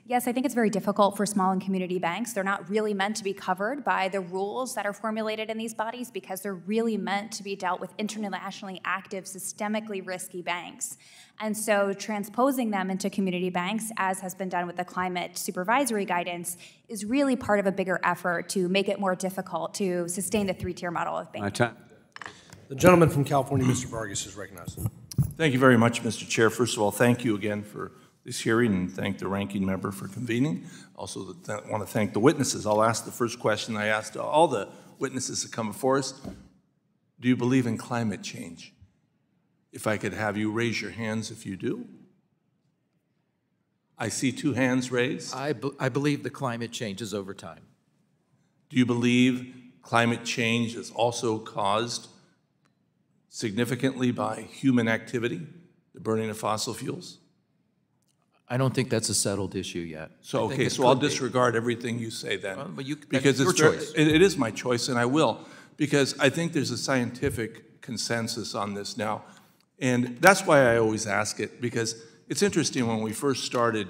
Yes, I think it's very difficult for small and community banks. They're not really meant to be covered by the rules that are formulated in these bodies because they're really meant to be dealt with internationally active, systemically risky banks. And so transposing them into community banks, as has been done with the climate supervisory guidance, is really part of a bigger effort to make it more difficult to sustain the three-tier model of banking. My time. The gentleman from California, Mr. Vargas, is recognized. Thank you very much, Mr. Chair. First of all, thank you again for this hearing and thank the ranking member for convening. Also, want to thank the witnesses. I'll ask the first question I asked all the witnesses that come before us. Do you believe in climate change? If I could have you raise your hands if you do. I see 2 hands raised. I believe the climate changes over time. Do you believe climate change is also caused significantly by human activity, the burning of fossil fuels? I don't think that's a settled issue yet. So, okay, so I'll disregard everything you say then. Well, but because it's your choice. It is my choice, and I will, because I think there's a scientific consensus on this now. And that's why I always ask it, because it's interesting when we first started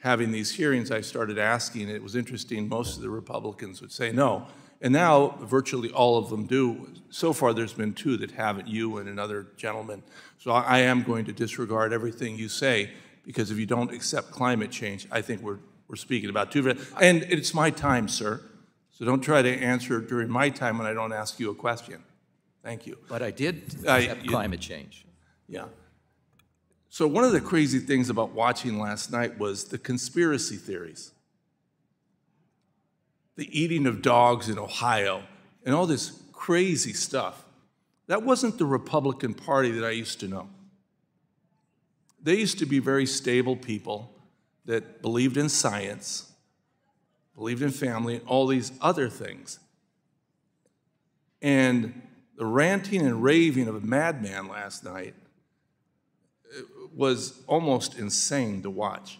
having these hearings, I started asking, it was interesting, most of the Republicans would say no. And now virtually all of them do. So far there's been 2 that haven't, you and another gentleman. So I am going to disregard everything you say, because if you don't accept climate change, I think we're speaking about 2 different, and it's my time, sir. So don't try to answer during my time when I don't ask you a question. Thank you. But I did accept climate change. Yeah. So one of the crazy things about watching last night was the conspiracy theories. The eating of dogs in Ohio and all this crazy stuff. That wasn't the Republican Party that I used to know. They used to be very stable people, that believed in science, believed in family, and all these other things. And the ranting and raving of a madman last night was almost insane to watch.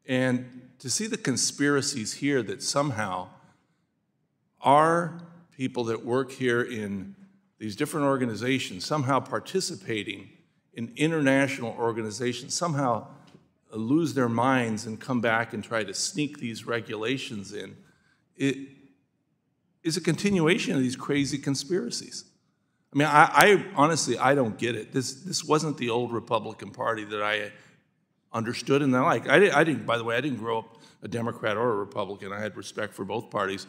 And to see the conspiracies here that somehow our people that work here in these different organizations somehow participating in international organizations somehow lose their minds and come back and try to sneak these regulations in, it is a continuation of these crazy conspiracies. I mean, I honestly, I don't get it. This wasn't the old Republican Party that I understood and I like. I didn't, by the way, I didn't grow up a Democrat or a Republican. I had respect for both parties.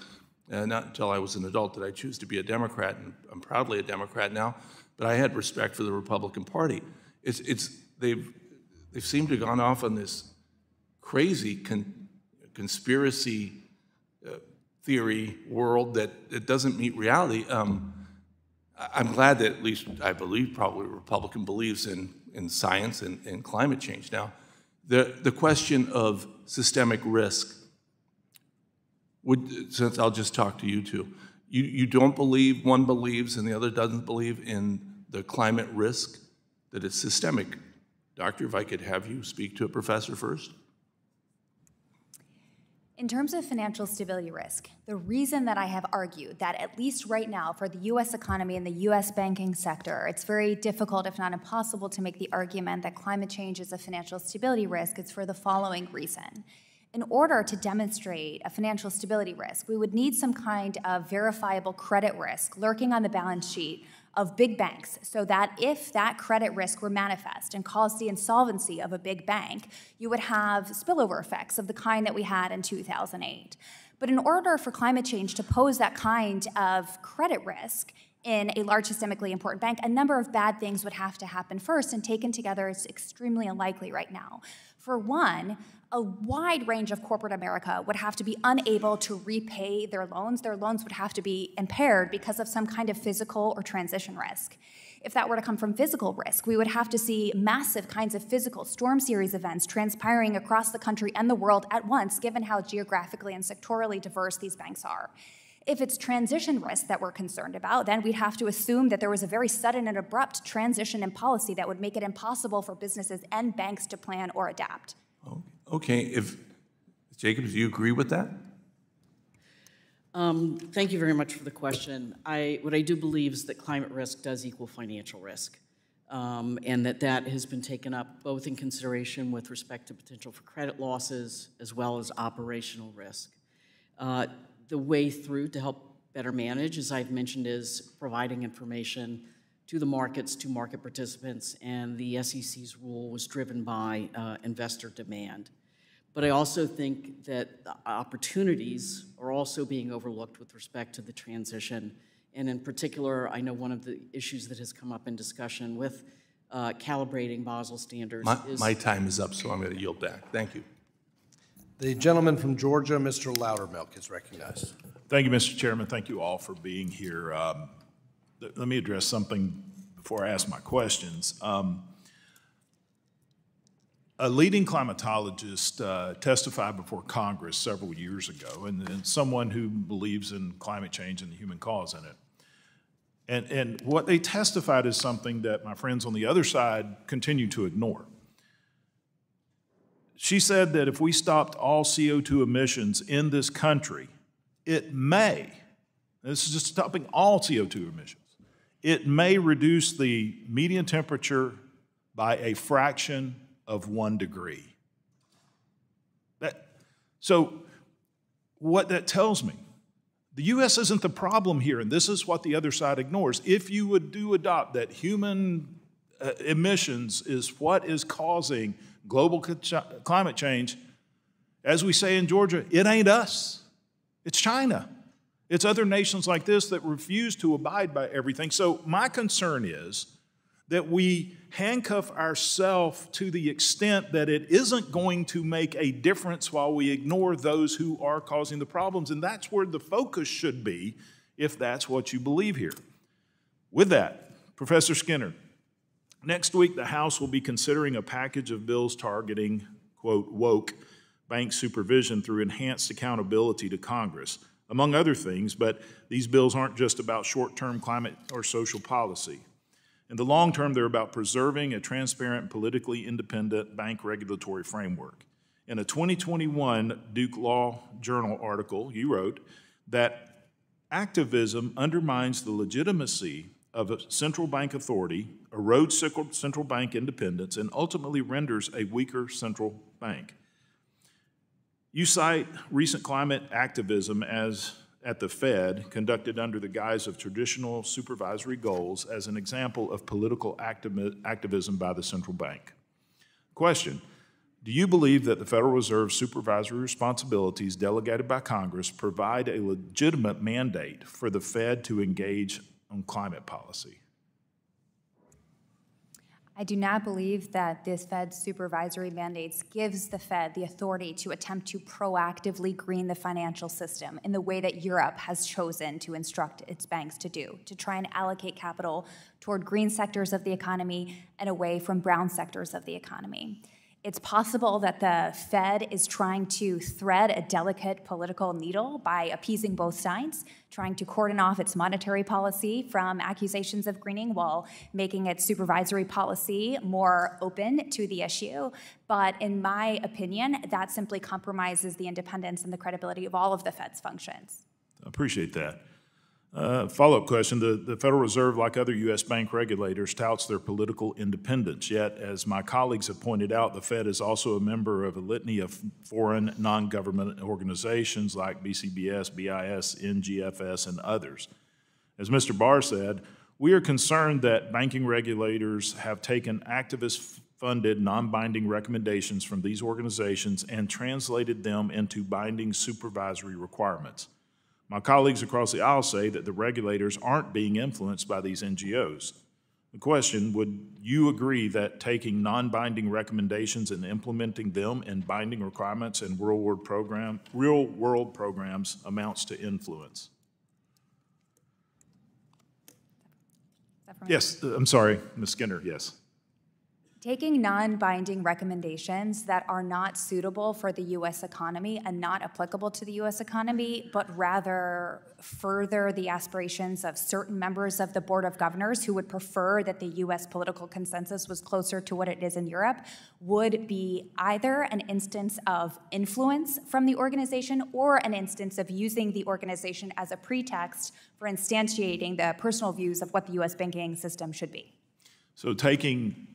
Not until I was an adult did I choose to be a Democrat, and I'm proudly a Democrat now, but I had respect for the Republican Party. They've seemed to have gone off on this crazy conspiracy theory world that doesn't meet reality. I'm glad that at least I believe probably a Republican believes in science and climate change. Now, the question of systemic risk, since I'll just talk to you two, you don't believe, one believes and the other doesn't believe in the climate risk, that it's systemic. Doctor, if I could have you speak to a professor first. In terms of financial stability risk, the reason that I have argued that at least right now for the U.S. economy and the U.S. banking sector, it's very difficult, if not impossible, to make the argument that climate change is a financial stability risk, it's for the following reason. In order to demonstrate a financial stability risk, we would need some kind of verifiable credit risk lurking on the balance sheet of big banks, so that if that credit risk were manifest and caused the insolvency of a big bank, you would have spillover effects of the kind that we had in 2008. But in order for climate change to pose that kind of credit risk in a large systemically important bank, a number of bad things would have to happen first, and taken together, it's extremely unlikely right now. For one, a wide range of corporate America would have to be unable to repay their loans. Their loans would have to be impaired because of some kind of physical or transition risk. If that were to come from physical risk, we would have to see massive kinds of physical storm series events transpiring across the country and the world at once, given how geographically and sectorally diverse these banks are. If it's transition risk that we're concerned about, then we'd have to assume that there was a very sudden and abrupt transition in policy that would make it impossible for businesses and banks to plan or adapt. Okay, Jacob, do you agree with that? Thank you very much for the question. What I do believe is that climate risk does equal financial risk, and that has been taken up both in consideration with respect to potential for credit losses as well as operational risk. The way through to help better manage, as I've mentioned, is providing information to the markets, to market participants, and the SEC's rule was driven by investor demand. But I also think that the opportunities are also being overlooked with respect to the transition. And in particular, I know one of the issues that has come up in discussion with calibrating Basel standards is... My time is up, so I'm going to yield back. Thank you. The gentleman from Georgia, Mr. Loudermilk, is recognized. Thank you, Mr. Chairman. Thank you all for being here. Let me address something before I ask my questions. A leading climatologist testified before Congress several years ago, and someone who believes in climate change and the human cause in it. And what they testified is something that my friends on the other side continue to ignore. She said that if we stopped all CO2 emissions in this country, it may, this is just stopping all CO2 emissions, it may reduce the median temperature by a fraction of 1 degree. So what that tells me, the U.S. isn't the problem here, and this is what the other side ignores. If you would adopt that human emissions is what is causing global climate change, as we say in Georgia, it ain't us, it's China. It's other nations like this that refuse to abide by everything. So my concern is that we handcuff ourselves to the extent that it isn't going to make a difference while we ignore those who are causing the problems. And that's where the focus should be, if that's what you believe here. With that, Professor Skinner, next week the House will be considering a package of bills targeting, quote, woke bank supervision through enhanced accountability to Congress, among other things, but these bills aren't just about short-term climate or social policy. In the long term, they're about preserving a transparent, politically independent bank regulatory framework. In a 2021 Duke Law Journal article, you wrote that activism undermines the legitimacy of a central bank authority, erodes central bank independence, and ultimately renders a weaker central bank. You cite recent climate activism at the Fed, conducted under the guise of traditional supervisory goals, as an example of political activism by the central bank. Question: do you believe that the Federal Reserve's supervisory responsibilities delegated by Congress provide a legitimate mandate for the Fed to engage on climate policy? I do not believe that this Fed's supervisory mandates gives the Fed the authority to attempt to proactively green the financial system in the way that Europe has chosen to instruct its banks to do, to try and allocate capital toward green sectors of the economy and away from brown sectors of the economy. It's possible that the Fed is trying to thread a delicate political needle by appeasing both sides, trying to cordon off its monetary policy from accusations of greening while making its supervisory policy more open to the issue. But in my opinion, that simply compromises the independence and the credibility of all of the Fed's functions. I appreciate that. Follow-up question. The Federal Reserve, like other U.S. bank regulators, touts their political independence. Yet, as my colleagues have pointed out, the Fed is also a member of a litany of foreign non-government organizations like BCBS, BIS, NGFS, and others. As Mr. Barr said, we are concerned that banking regulators have taken activist-funded, non-binding recommendations from these organizations and translated them into binding supervisory requirements. My colleagues across the aisle say that the regulators aren't being influenced by these NGOs. The question: would you agree that taking non-binding recommendations and implementing them in binding requirements and real-world programs amounts to influence? Yes, I'm sorry, Ms. Skinner, yes. Taking non-binding recommendations that are not suitable for the U.S. economy and not applicable to the U.S. economy, but rather further the aspirations of certain members of the Board of Governors who would prefer that the U.S. political consensus was closer to what it is in Europe, would be either an instance of influence from the organization or an instance of using the organization as a pretext for instantiating the personal views of what the U.S. banking system should be. So taking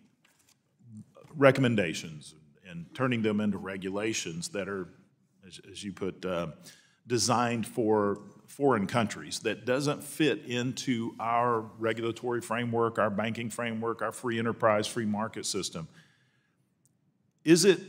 recommendations and turning them into regulations that are, as you put, designed for foreign countries, that doesn't fit into our regulatory framework, our banking framework, our free enterprise, free market system. Is it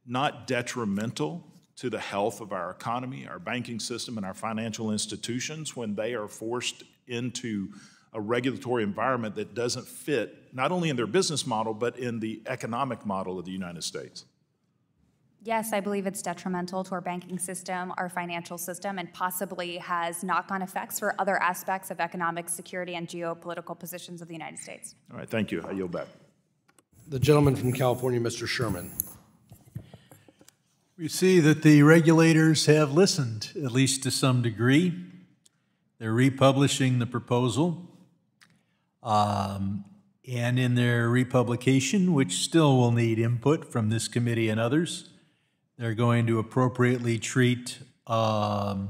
not detrimental to the health of our economy, our banking system, and our financial institutions when they are forced into a regulatory environment that doesn't fit not only in their business model, but in the economic model of the United States? Yes, I believe it's detrimental to our banking system, our financial system, and possibly has knock-on effects for other aspects of economic security and geopolitical positions of the United States. All right, thank you. I yield back. The gentleman from California, Mr. Sherman. We see that the regulators have listened, at least to some degree. They're republishing the proposal. And in their republication, which still will need input from this committee and others, they're going to appropriately treat not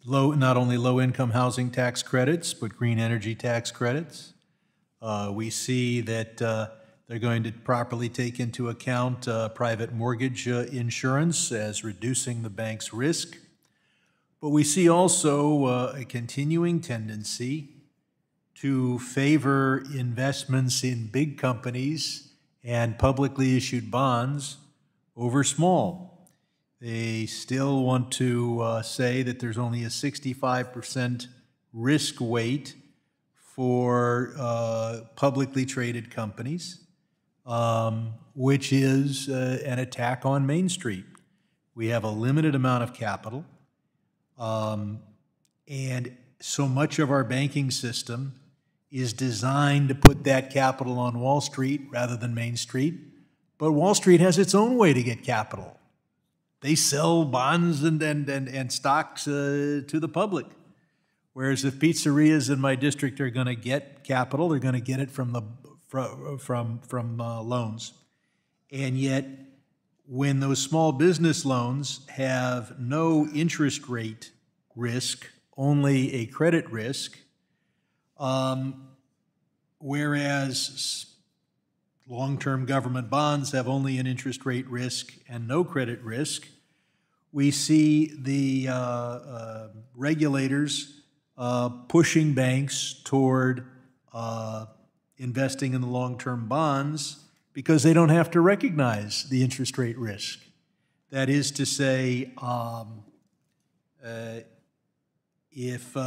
only low-income housing tax credits, but green energy tax credits. We see that they're going to properly take into account private mortgage insurance as reducing the bank's risk. But we see also a continuing tendency to favor investments in big companies and publicly issued bonds over small. They still want to say that there's only a 65% risk weight for publicly traded companies, which is an attack on Main Street. We have a limited amount of capital. And so much of our banking system is designed to put that capital on Wall Street rather than Main Street, But Wall Street has its own way to get capital. They sell bonds and stocks to the public. Whereas if pizzerias in my district are going to get capital, they're going to get it from loans. And yet, when those small business loans have no interest rate risk, only a credit risk, whereas long-term government bonds have only an interest rate risk and no credit risk, we see the regulators pushing banks toward investing in the long-term bonds because they don't have to recognize the interest rate risk. That is to say, if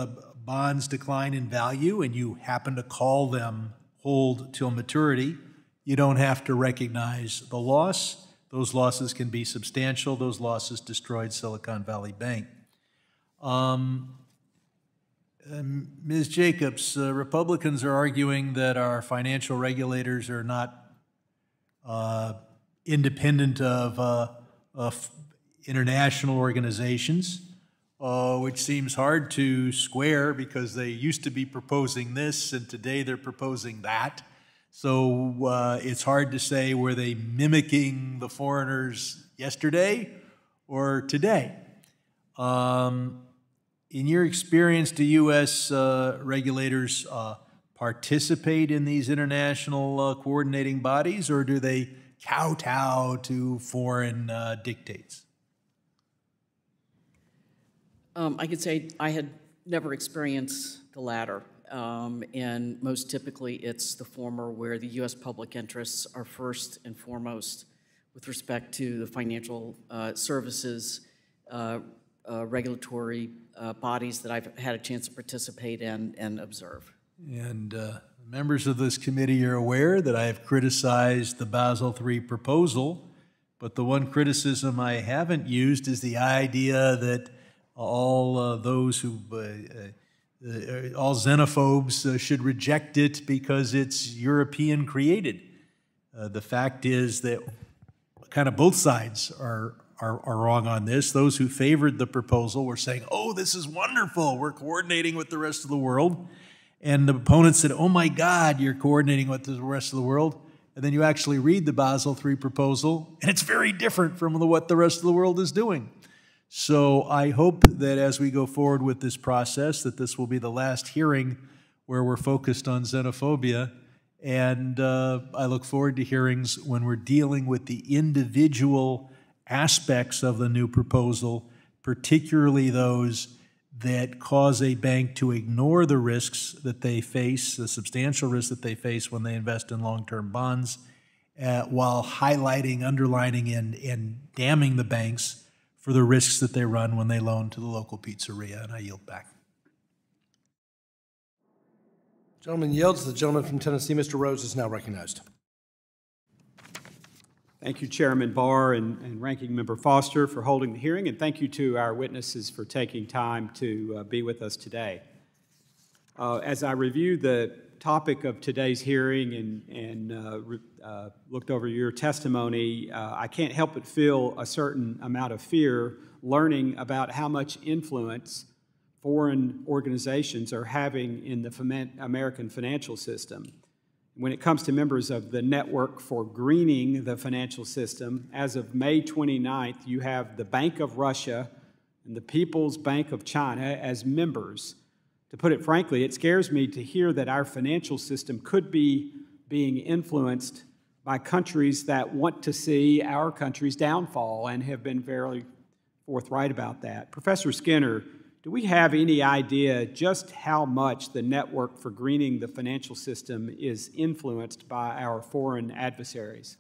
bonds decline in value and you happen to call them hold till maturity, you don't have to recognize the loss. Those losses can be substantial. Those losses destroyed Silicon Valley Bank. Ms. Jacobs, Republicans are arguing that our financial regulators are not independent of international organizations, which seems hard to square because they used to be proposing this and today they're proposing that. So it's hard to say, were they mimicking the foreigners yesterday or today? In your experience, do U.S. regulators participate in these international coordinating bodies, or do they kowtow to foreign dictates? I could say I had never experienced the latter. And most typically it's the former, where the U.S. public interests are first and foremost with respect to the financial services regulatory bodies that I've had a chance to participate in and observe. And members of this committee are aware that I have criticized the Basel III proposal, but the one criticism I haven't used is the idea that all those who all xenophobes should reject it because it's European created. The fact is that kind of both sides are wrong on this. Those who favored the proposal were saying, oh, this is wonderful, we're coordinating with the rest of the world. And the opponents said, oh my God, you're coordinating with the rest of the world. And then you actually read the Basel III proposal, and it's very different from what the rest of the world is doing. So I hope that as we go forward with this process, that this will be the last hearing where we're focused on xenophobia. And I look forward to hearings when we're dealing with the individual aspects of the new proposal, particularly those that cause a bank to ignore the risks that they face, the substantial risks that they face when they invest in long-term bonds, while highlighting, underlining, and damning the banks for the risks that they run when they loan to the local pizzeria. And I yield back. Gentleman yields. The gentleman from Tennessee, Mr. Rose, is now recognized. Thank you, Chairman Barr and Ranking Member Foster, for holding the hearing, and thank you to our witnesses for taking time to be with us today. As I review the topic of today's hearing and looked over your testimony, I can't help but feel a certain amount of fear learning about how much influence foreign organizations are having in the American financial system. When it comes to members of the Network for Greening the Financial System, as of May 29th, you have the Bank of Russia and the People's Bank of China as members. To put it frankly, it scares me to hear that our financial system could be being influenced by countries that want to see our country's downfall and have been very forthright about that. Professor Skinner, do we have any idea just how much the Network for Greening the Financial System is influenced by our foreign adversaries?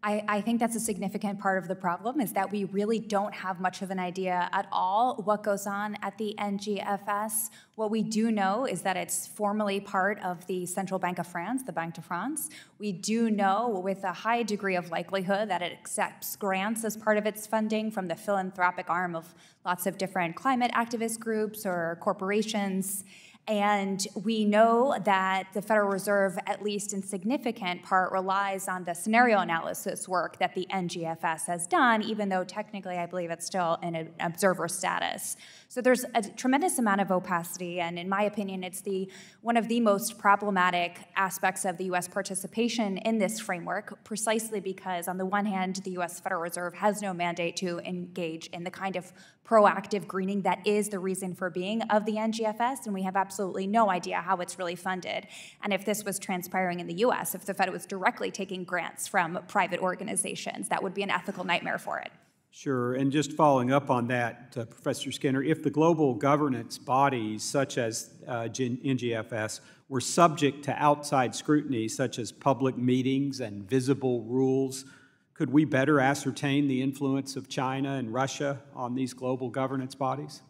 I think that's a significant part of the problem, is that we really don't have much of an idea at all what goes on at the NGFS. What we do know is that it's formally part of the Central Bank of France, the Banque de France. We do know with a high degree of likelihood that it accepts grants as part of its funding from the philanthropic arm of lots of different climate activist groups or corporations. And we know that the Federal Reserve, at least in significant part, relies on the scenario analysis work that the NGFS has done, even though technically I believe it's still in an observer status. So there's a tremendous amount of opacity, and in my opinion, it's one of the most problematic aspects of the U.S. participation in this framework, precisely because, on the one hand, the U.S. Federal Reserve has no mandate to engage in the kind of proactive greening that is the reason for being of the NGFS, and we have absolutely no idea how it's really funded. And if this was transpiring in the U.S., if the Fed was directly taking grants from private organizations, that would be an ethical nightmare for it. Sure, and just following up on that, Professor Skinner, if the global governance bodies, such as NGFS, were subject to outside scrutiny, such as public meetings and visible rules, could we better ascertain the influence of China and Russia on these global governance bodies?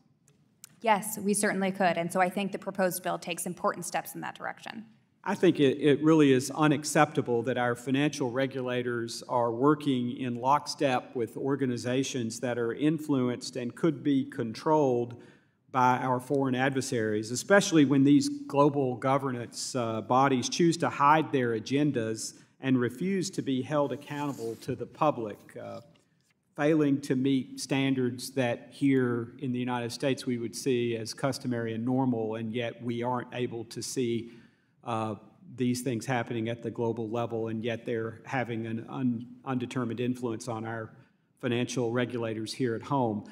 Yes, we certainly could, and so I think the proposed bill takes important steps in that direction. I think it really is unacceptable that our financial regulators are working in lockstep with organizations that are influenced and could be controlled by our foreign adversaries, especially when these global governance bodies choose to hide their agendas and refuse to be held accountable to the public, failing to meet standards that here in the United States we would see as customary and normal, and yet we aren't able to see these things happening at the global level, and yet they're having an undetermined influence on our financial regulators here at home.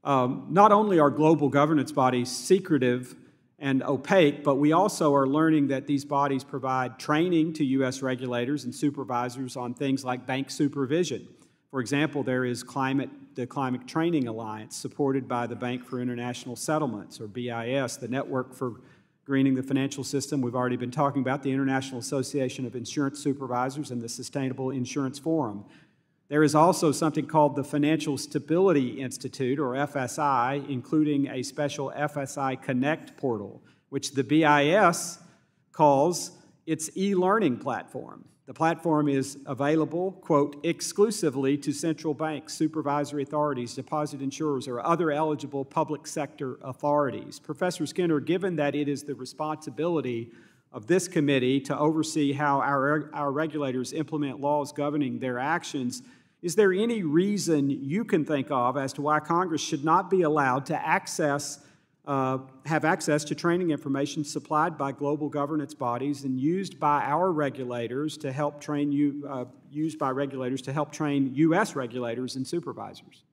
Not only are global governance bodies secretive and opaque, but we also are learning that these bodies provide training to U.S. regulators and supervisors on things like bank supervision. For example, there is the Climate Training Alliance, supported by the Bank for International Settlements, or BIS, the Network for Greening the Financial System we've already been talking about, the International Association of Insurance Supervisors, and the Sustainable Insurance Forum. There is also something called the Financial Stability Institute, or FSI, including a special FSI Connect portal, which the BIS calls its e-learning platform. The platform is available, quote, exclusively to central banks, supervisory authorities, deposit insurers, or other eligible public sector authorities. Professor Skinner, given that it is the responsibility of this committee to oversee how our regulators implement laws governing their actions, is there any reason you can think of as to why Congress should not be allowed to have access to training information supplied by global governance bodies and used by our regulators to help train U.S. regulators and supervisors?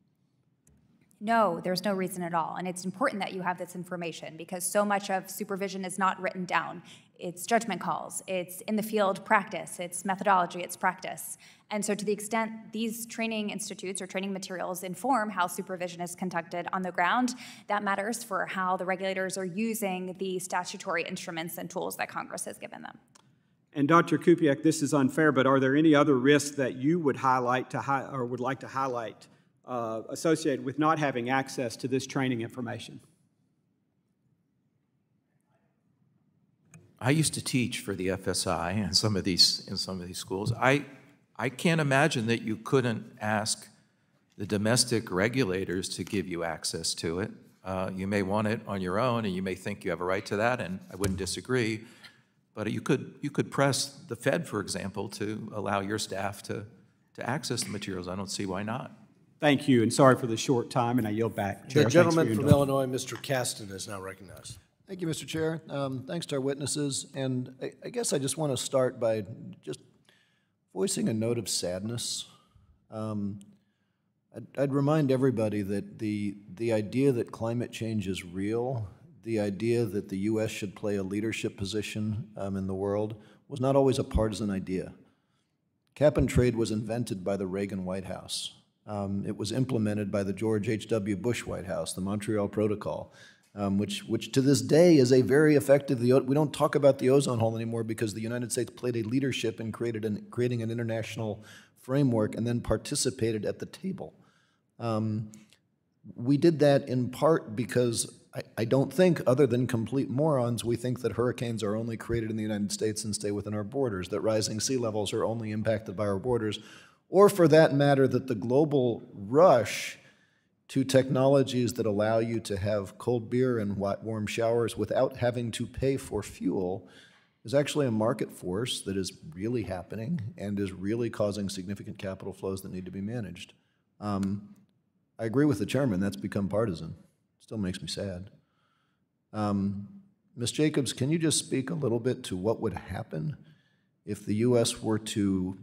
No, there's no reason at all. And it's important that you have this information because so much of supervision is not written down. It's judgment calls, it's in the field practice, it's methodology, it's practice. And so to the extent these training institutes or training materials inform how supervision is conducted on the ground, that matters for how the regulators are using the statutory instruments and tools that Congress has given them. And Dr. Kupiec, this is unfair, but are there any other risks that you would highlight or would like to highlight associated with not having access to this training information? I used to teach for the FSI in some of these schools. I can't imagine that you couldn't ask the domestic regulators to give you access to it. You may want it on your own, and you may think you have a right to that, and I wouldn't disagree. But you could press the Fed, for example, to allow your staff to access the materials. I don't see why not. Thank you, and sorry for the short time, and I yield back. Chair, the gentleman from Illinois, Mr. Kasten, is now recognized. Thank you, Mr. Chair. Thanks to our witnesses. And I guess I just want to start by just voicing a note of sadness. I'd remind everybody that the idea that climate change is real, the idea that the U.S. should play a leadership position in the world, was not always a partisan idea. Cap and trade was invented by the Reagan White House. It was implemented by the George H.W. Bush White House, the Montreal Protocol, which to this day is a very effective, we don't talk about the ozone hole anymore because the United States played a leadership in creating an international framework and then participated at the table. We did that in part because I don't think, other than complete morons, we think that hurricanes are only created in the United States and stay within our borders, that rising sea levels are only impacted by our borders, or for that matter, that the global rush to technologies that allow you to have cold beer and warm showers without having to pay for fuel is actually a market force that is really happening and is really causing significant capital flows that need to be managed. I agree with the chairman, that's become partisan. Still makes me sad. Ms. Jacobs, can you just speak a little bit to what would happen if the U.S. were to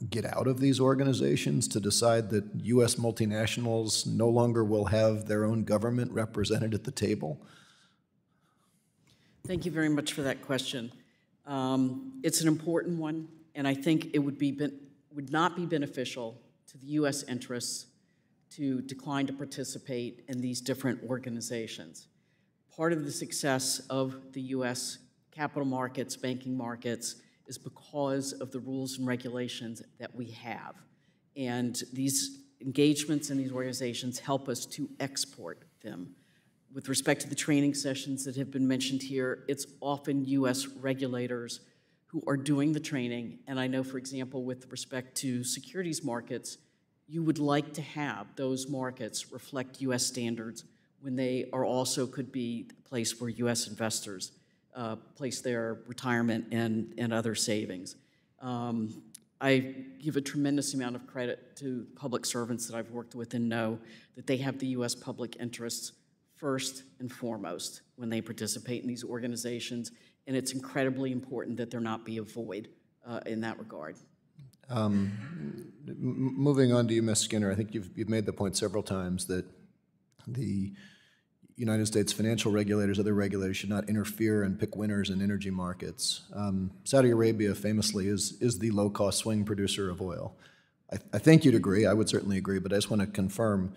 get out of these organizations, to decide that U.S. multinationals no longer will have their own government represented at the table? Thank you very much for that question. It's an important one, and I think it would not be beneficial to the U.S. interests to decline to participate in these different organizations. Part of the success of the U.S. capital markets, banking markets, is because of the rules and regulations that we have. And these engagements in these organizations help us to export them. With respect to the training sessions that have been mentioned here, it's often U.S. regulators who are doing the training. And I know, for example, with respect to securities markets, you would like to have those markets reflect U.S. standards when they are also could be a place where U.S. investors place their retirement and other savings. I give a tremendous amount of credit to public servants that I've worked with and know that they have the U.S. public interests first and foremost when they participate in these organizations, and it's incredibly important that there not be a void in that regard. Moving on to you, Ms. Skinner, I think you've made the point several times that the United States financial regulators, other regulators, should not interfere and pick winners in energy markets. Saudi Arabia famously is the low-cost swing producer of oil. I think you'd agree, I would certainly agree, but I just want to confirm,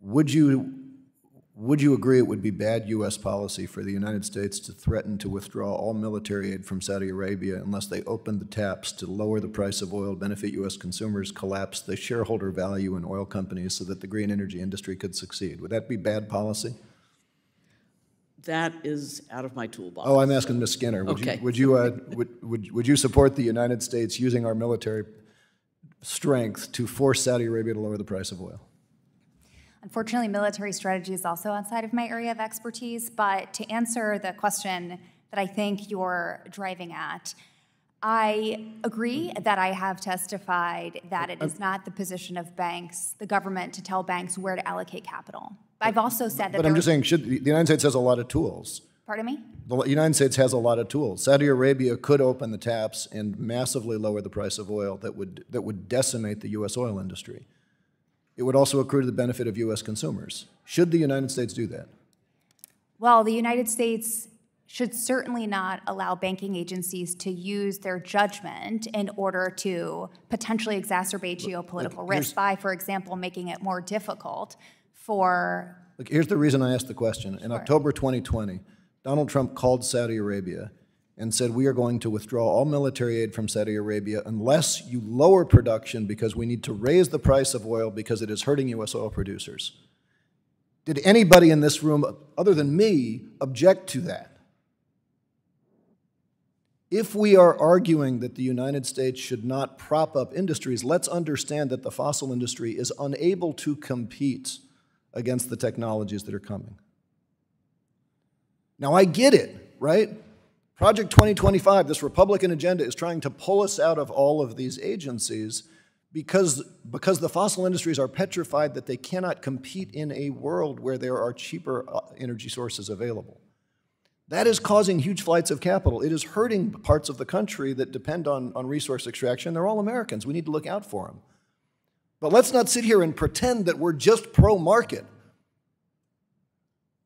would you agree it would be bad U.S. policy for the United States to threaten to withdraw all military aid from Saudi Arabia unless they opened the taps to lower the price of oil, benefit U.S. consumers, collapse the shareholder value in oil companies so that the green energy industry could succeed? Would that be bad policy? That is out of my toolbox. Oh, I'm asking Ms. Skinner. Would you support the United States using our military strength to force Saudi Arabia to lower the price of oil? Unfortunately, military strategy is also outside of my area of expertise, but to answer the question that I think you're driving at, I agree that I have testified that it is not the position of banks, the government, to tell banks where to allocate capital. I've also said that. But I'm just saying, the United States has a lot of tools. Pardon me? The United States has a lot of tools. Saudi Arabia could open the taps and massively lower the price of oil that would decimate the U.S. oil industry. It would also accrue to the benefit of U.S. consumers. Should the United States do that? Well, the United States should certainly not allow banking agencies to use their judgment in order to potentially exacerbate geopolitical risk by, for example, making it more difficult for... Look, here's the reason I asked the question. In October 2020, Donald Trump called Saudi Arabia and said, we are going to withdraw all military aid from Saudi Arabia unless you lower production because we need to raise the price of oil because it is hurting U.S. oil producers. Did anybody in this room, other than me, object to that? If we are arguing that the United States should not prop up industries, let's understand that the fossil industry is unable to compete against the technologies that are coming. Now, I get it, right? Project 2025, this Republican agenda, is trying to pull us out of all of these agencies because the fossil industries are petrified that they cannot compete in a world where there are cheaper energy sources available. That is causing huge flights of capital. It is hurting parts of the country that depend on resource extraction. They're all Americans. We need to look out for them. But let's not sit here and pretend that we're just pro-market.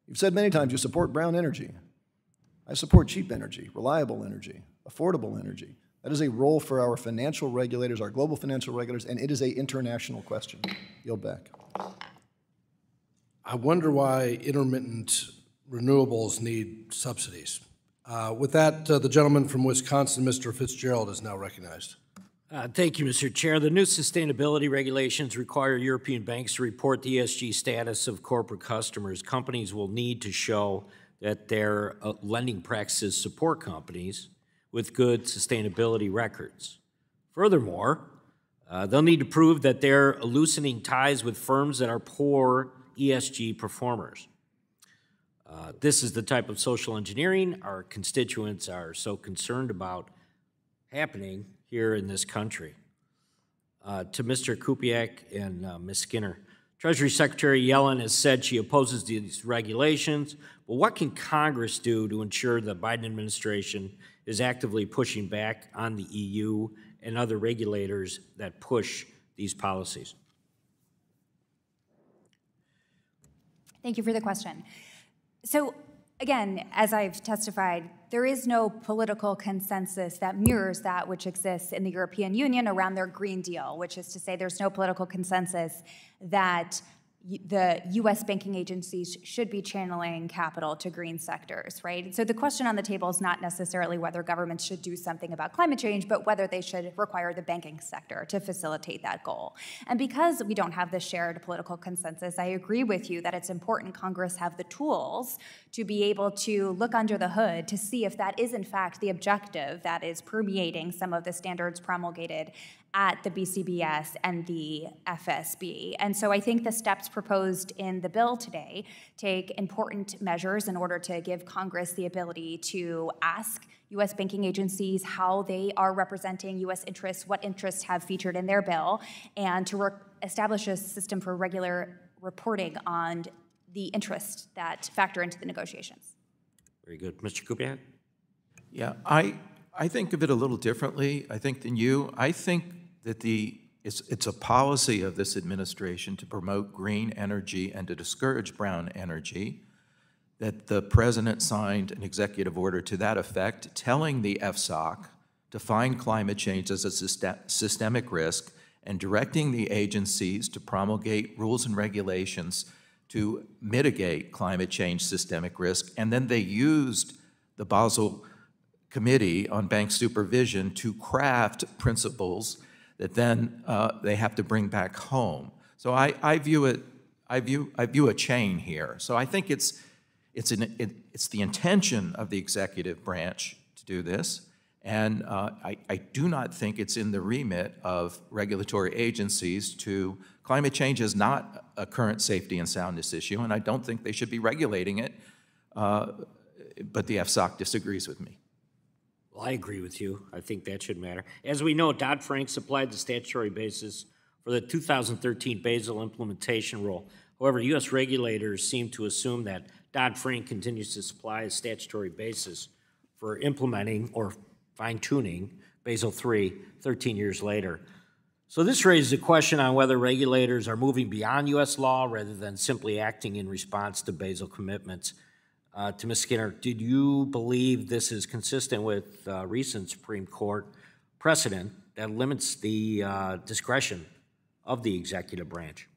You've said many times you support brown energy. I support cheap energy, reliable energy, affordable energy. That is a role for our financial regulators, our global financial regulators, and it is an international question. Yield back. I wonder why intermittent renewables need subsidies. With that, the gentleman from Wisconsin, Mr. Fitzgerald, is now recognized. Thank you, Mr. Chair. The new sustainability regulations require European banks to report the ESG status of corporate customers. Companies will need to show that their lending practices support companies with good sustainability records. Furthermore, They'll need to prove that they're loosening ties with firms that are poor ESG performers. This is the type of social engineering our constituents are so concerned about happening here in this country. To Mr. Kupiec and Ms. Skinner, Treasury Secretary Yellen has said she opposes these regulations, but what can Congress do to ensure the Biden administration is actively pushing back on the EU and other regulators that push these policies? Thank you for the question. So again, as I've testified, there is no political consensus that mirrors that which exists in the European Union around their Green Deal, which is to say there's no political consensus that the U.S. banking agencies should be channeling capital to green sectors, right? So the question on the table is not necessarily whether governments should do something about climate change, but whether they should require the banking sector to facilitate that goal. And because we don't have this shared political consensus, I agree with you that it's important Congress have the tools to be able to look under the hood to see if that is in fact the objective that is permeating some of the standards promulgated at the BCBS and the FSB. And so I think the steps proposed in the bill today take important measures in order to give Congress the ability to ask U.S. banking agencies how they are representing U.S. interests, what interests have featured in their bill, and to establish a system for regular reporting on the interests that factor into the negotiations. Very good. Mr. Kupiec? Yeah, I think of it a little differently, I think, than you. I think that it's a policy of this administration to promote green energy and to discourage brown energy, that the president signed an executive order to that effect, telling the FSOC to find climate change as a systemic risk and directing the agencies to promulgate rules and regulations to mitigate climate change systemic risk. And then they used the Basel Committee on Banking Supervision to craft principles that then they have to bring back home. So I view a chain here. So I think it's the intention of the executive branch to do this, and I do not think it's in the remit of regulatory agencies to. Climate change is not a current safety and soundness issue, and I don't think they should be regulating it. But the FSOC disagrees with me. Well, I agree with you. I think that should matter. As we know, Dodd-Frank supplied the statutory basis for the 2013 Basel implementation rule. However, U.S. regulators seem to assume that Dodd-Frank continues to supply a statutory basis for implementing or fine-tuning Basel III 13 years later. So this raises a question on whether regulators are moving beyond U.S. law rather than simply acting in response to Basel commitments. To Ms. Skinner, did you believe this is consistent with recent Supreme Court precedent that limits the discretion of the executive branch?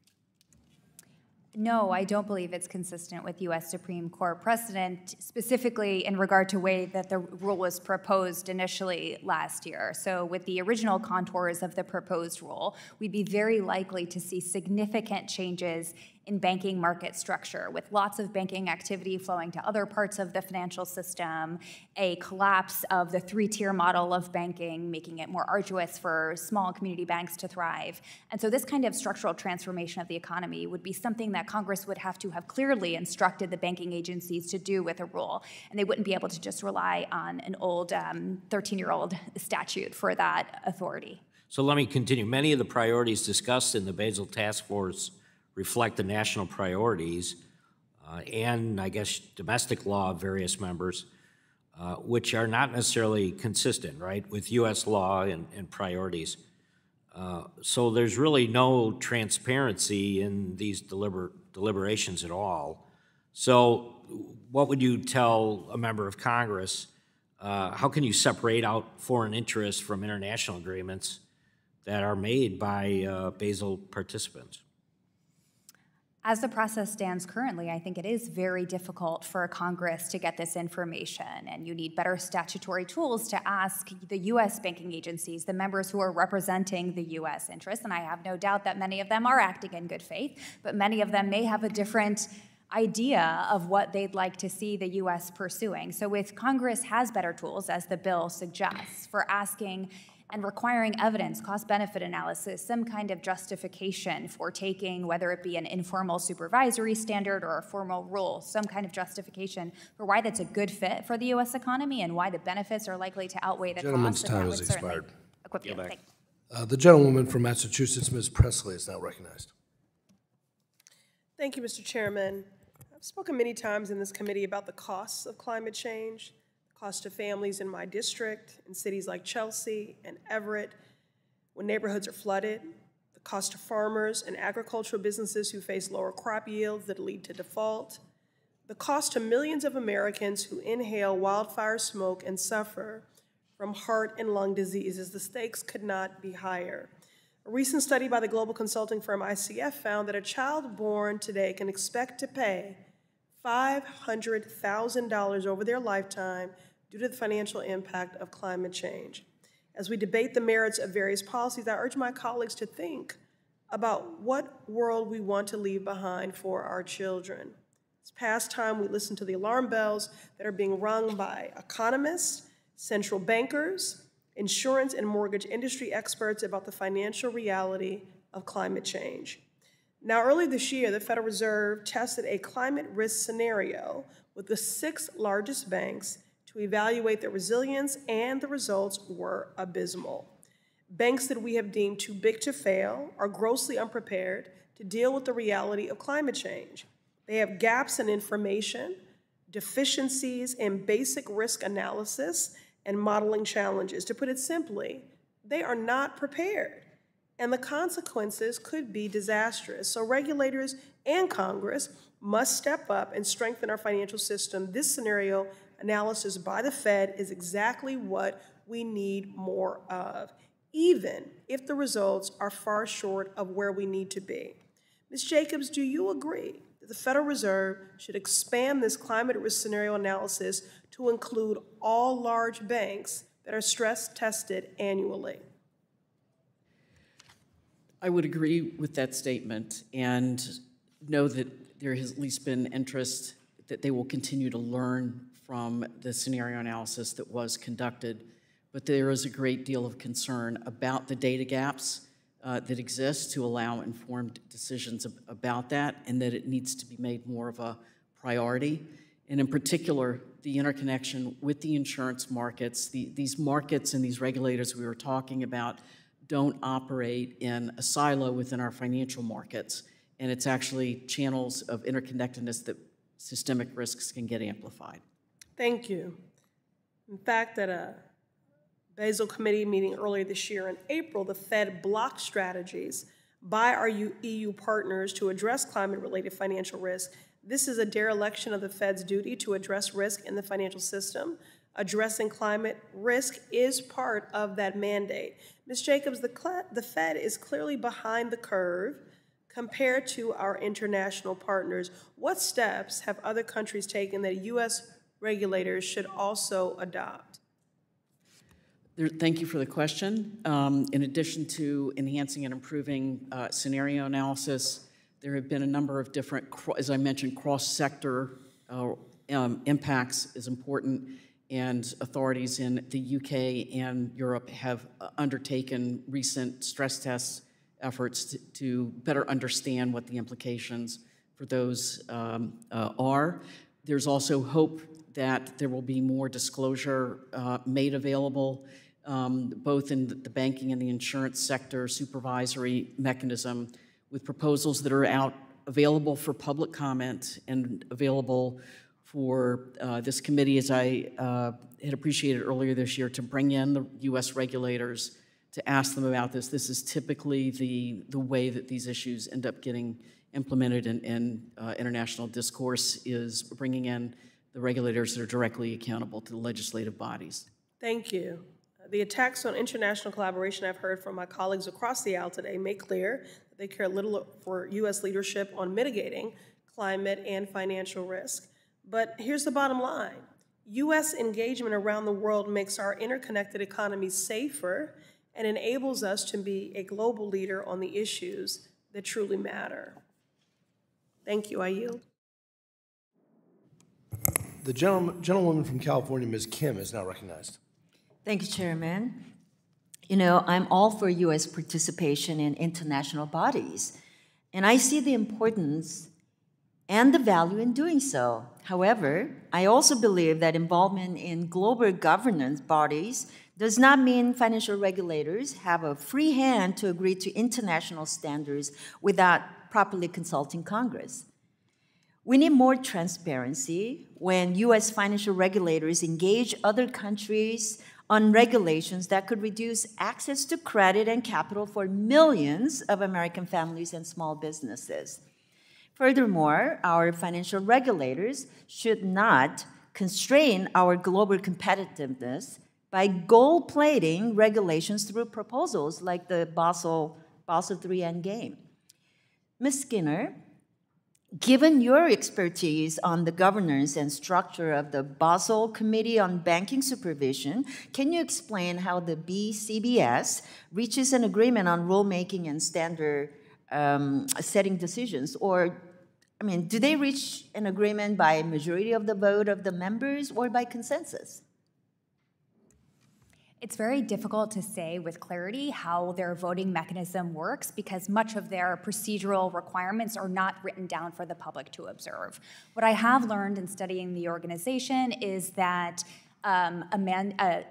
No, I don't believe it's consistent with U.S. Supreme Court precedent, specifically in regard to the way that the rule was proposed initially last year. So with the original contours of the proposed rule, we'd be very likely to see significant changes in banking market structure, with lots of banking activity flowing to other parts of the financial system, a collapse of the three-tier model of banking, making it more arduous for small community banks to thrive. And so this kind of structural transformation of the economy would be something that Congress would have to have clearly instructed the banking agencies to do with a rule, and they wouldn't be able to just rely on an old 13-year-old statute for that authority. So let me continue. Many of the priorities discussed in the Basel Task Force reflect the national priorities and, I guess, domestic law of various members, which are not necessarily consistent, right, with U.S. law and priorities. So there's really no transparency in these deliberations at all. So what would you tell a member of Congress? How can you separate out foreign interests from international agreements that are made by Basel participants? As the process stands currently, I think it is very difficult for Congress to get this information, and you need better statutory tools to ask the U.S. banking agencies, the members who are representing the U.S. interests, and I have no doubt that many of them are acting in good faith, but many of them may have a different idea of what they'd like to see the U.S. pursuing. So if Congress has better tools, as the bill suggests, for asking and requiring evidence, cost-benefit analysis, some kind of justification for taking, whether it be an informal supervisory standard or a formal rule, some kind of justification for why that's a good fit for the U.S. economy and why the benefits are likely to outweigh the Gentleman's costs. And time that has would certainly expired. equip you. Thank you. The gentlewoman from Massachusetts, Ms. Presley, is now recognized. Thank you, Mr. Chairman. I've spoken many times in this committee about the costs of climate change, the cost to families in my district, in cities like Chelsea and Everett, when neighborhoods are flooded, the cost to farmers and agricultural businesses who face lower crop yields that lead to default, the cost to millions of Americans who inhale wildfire smoke and suffer from heart and lung diseases. The stakes could not be higher. A recent study by the global consulting firm ICF found that a child born today can expect to pay $500,000 over their lifetime due to the financial impact of climate change. As we debate the merits of various policies, I urge my colleagues to think about what world we want to leave behind for our children. It's past time we listen to the alarm bells that are being rung by economists, central bankers, insurance and mortgage industry experts about the financial reality of climate change. Now, earlier this year, the Federal Reserve tested a climate risk scenario with the 6 largest banks to evaluate their resilience, and the results were abysmal. Banks that we have deemed too big to fail are grossly unprepared to deal with the reality of climate change. They have gaps in information, deficiencies in basic risk analysis, and modeling challenges. To put it simply, they are not prepared, and the consequences could be disastrous. So regulators and Congress must step up and strengthen our financial system. This scenario analysis by the Fed is exactly what we need more of, even if the results are far short of where we need to be. Ms. Jacobs, do you agree that the Federal Reserve should expand this climate risk scenario analysis to include all large banks that are stress tested annually? I would agree with that statement and know that there has at least been interest that they will continue to learn from the scenario analysis that was conducted. But there is a great deal of concern about the data gaps that exist to allow informed decisions about that, and that it needs to be made more of a priority. And in particular, the interconnection with the insurance markets. These markets and these regulators we were talking about don't operate in a silo within our financial markets, and it's actually channels of interconnectedness that systemic risks can get amplified. Thank you. In fact, at a Basel Committee meeting earlier this year in April, the Fed blocked strategies by our EU partners to address climate-related financial risk. This is a dereliction of the Fed's duty to address risk in the financial system. Addressing climate risk is part of that mandate. Ms. Jacobs, the Fed is clearly behind the curve compared to our international partners. What steps have other countries taken that U.S. regulators should also adopt? Thank you for the question. In addition to enhancing and improving scenario analysis, there have been a number of different, as I mentioned, cross-sector impacts is important, and authorities in the UK and Europe have undertaken recent stress test efforts to better understand what the implications for those are. There's also hope that there will be more disclosure made available, both in the banking and the insurance sector supervisory mechanism, with proposals that are available for public comment and available for this committee, as I had appreciated earlier this year, to bring in the U.S. regulators to ask them about this. This is typically the way that these issues end up getting implemented in international discourse, is bringing in the regulators that are directly accountable to the legislative bodies. Thank you. The attacks on international collaboration I've heard from my colleagues across the aisle today make clear that they care little for U.S. leadership on mitigating climate and financial risk. But here's the bottom line. U.S. engagement around the world makes our interconnected economy safer and enables us to be a global leader on the issues that truly matter. Thank you. I yield. The gentlewoman from California, Ms. Kim, is now recognized. Thank you, Chairman. You know, I'm all for U.S. participation in international bodies, and I see the importance and the value in doing so. However, I also believe that involvement in global governance bodies does not mean financial regulators have a free hand to agree to international standards without properly consulting Congress. We need more transparency when U.S. financial regulators engage other countries on regulations that could reduce access to credit and capital for millions of American families and small businesses. Furthermore, our financial regulators should not constrain our global competitiveness by gold-plating regulations through proposals like the Basel III Endgame. Ms. Skinner, given your expertise on the governance and structure of the Basel Committee on Banking Supervision, can you explain how the BCBS reaches an agreement on rulemaking and standard setting decisions? Or, I mean, do they reach an agreement by a majority of the vote of the members or by consensus? It's very difficult to say with clarity how their voting mechanism works because much of their procedural requirements are not written down for the public to observe. What I have learned in studying the organization is that an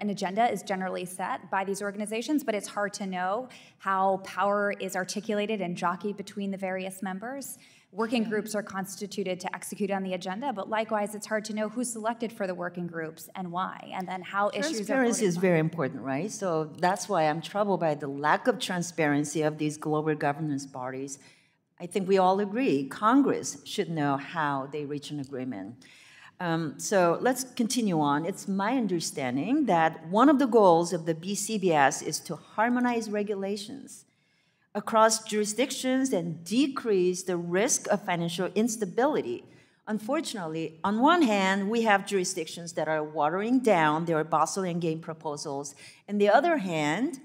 agenda is generally set by these organizations, but it's hard to know how power is articulated and jockeyed between the various members. Working groups are constituted to execute on the agenda, but likewise, it's hard to know who's selected for the working groups and why, and then how issues are voted on. Transparency is very important, right? So that's why I'm troubled by the lack of transparency of these global governance bodies. I think we all agree Congress should know how they reach an agreement. So let's continue on. It's my understanding that one of the goals of the BCBS is to harmonize regulations across jurisdictions and decrease the risk of financial instability. Unfortunately, on one hand, we have jurisdictions that are watering down their Basel Endgame proposals. On the other hand,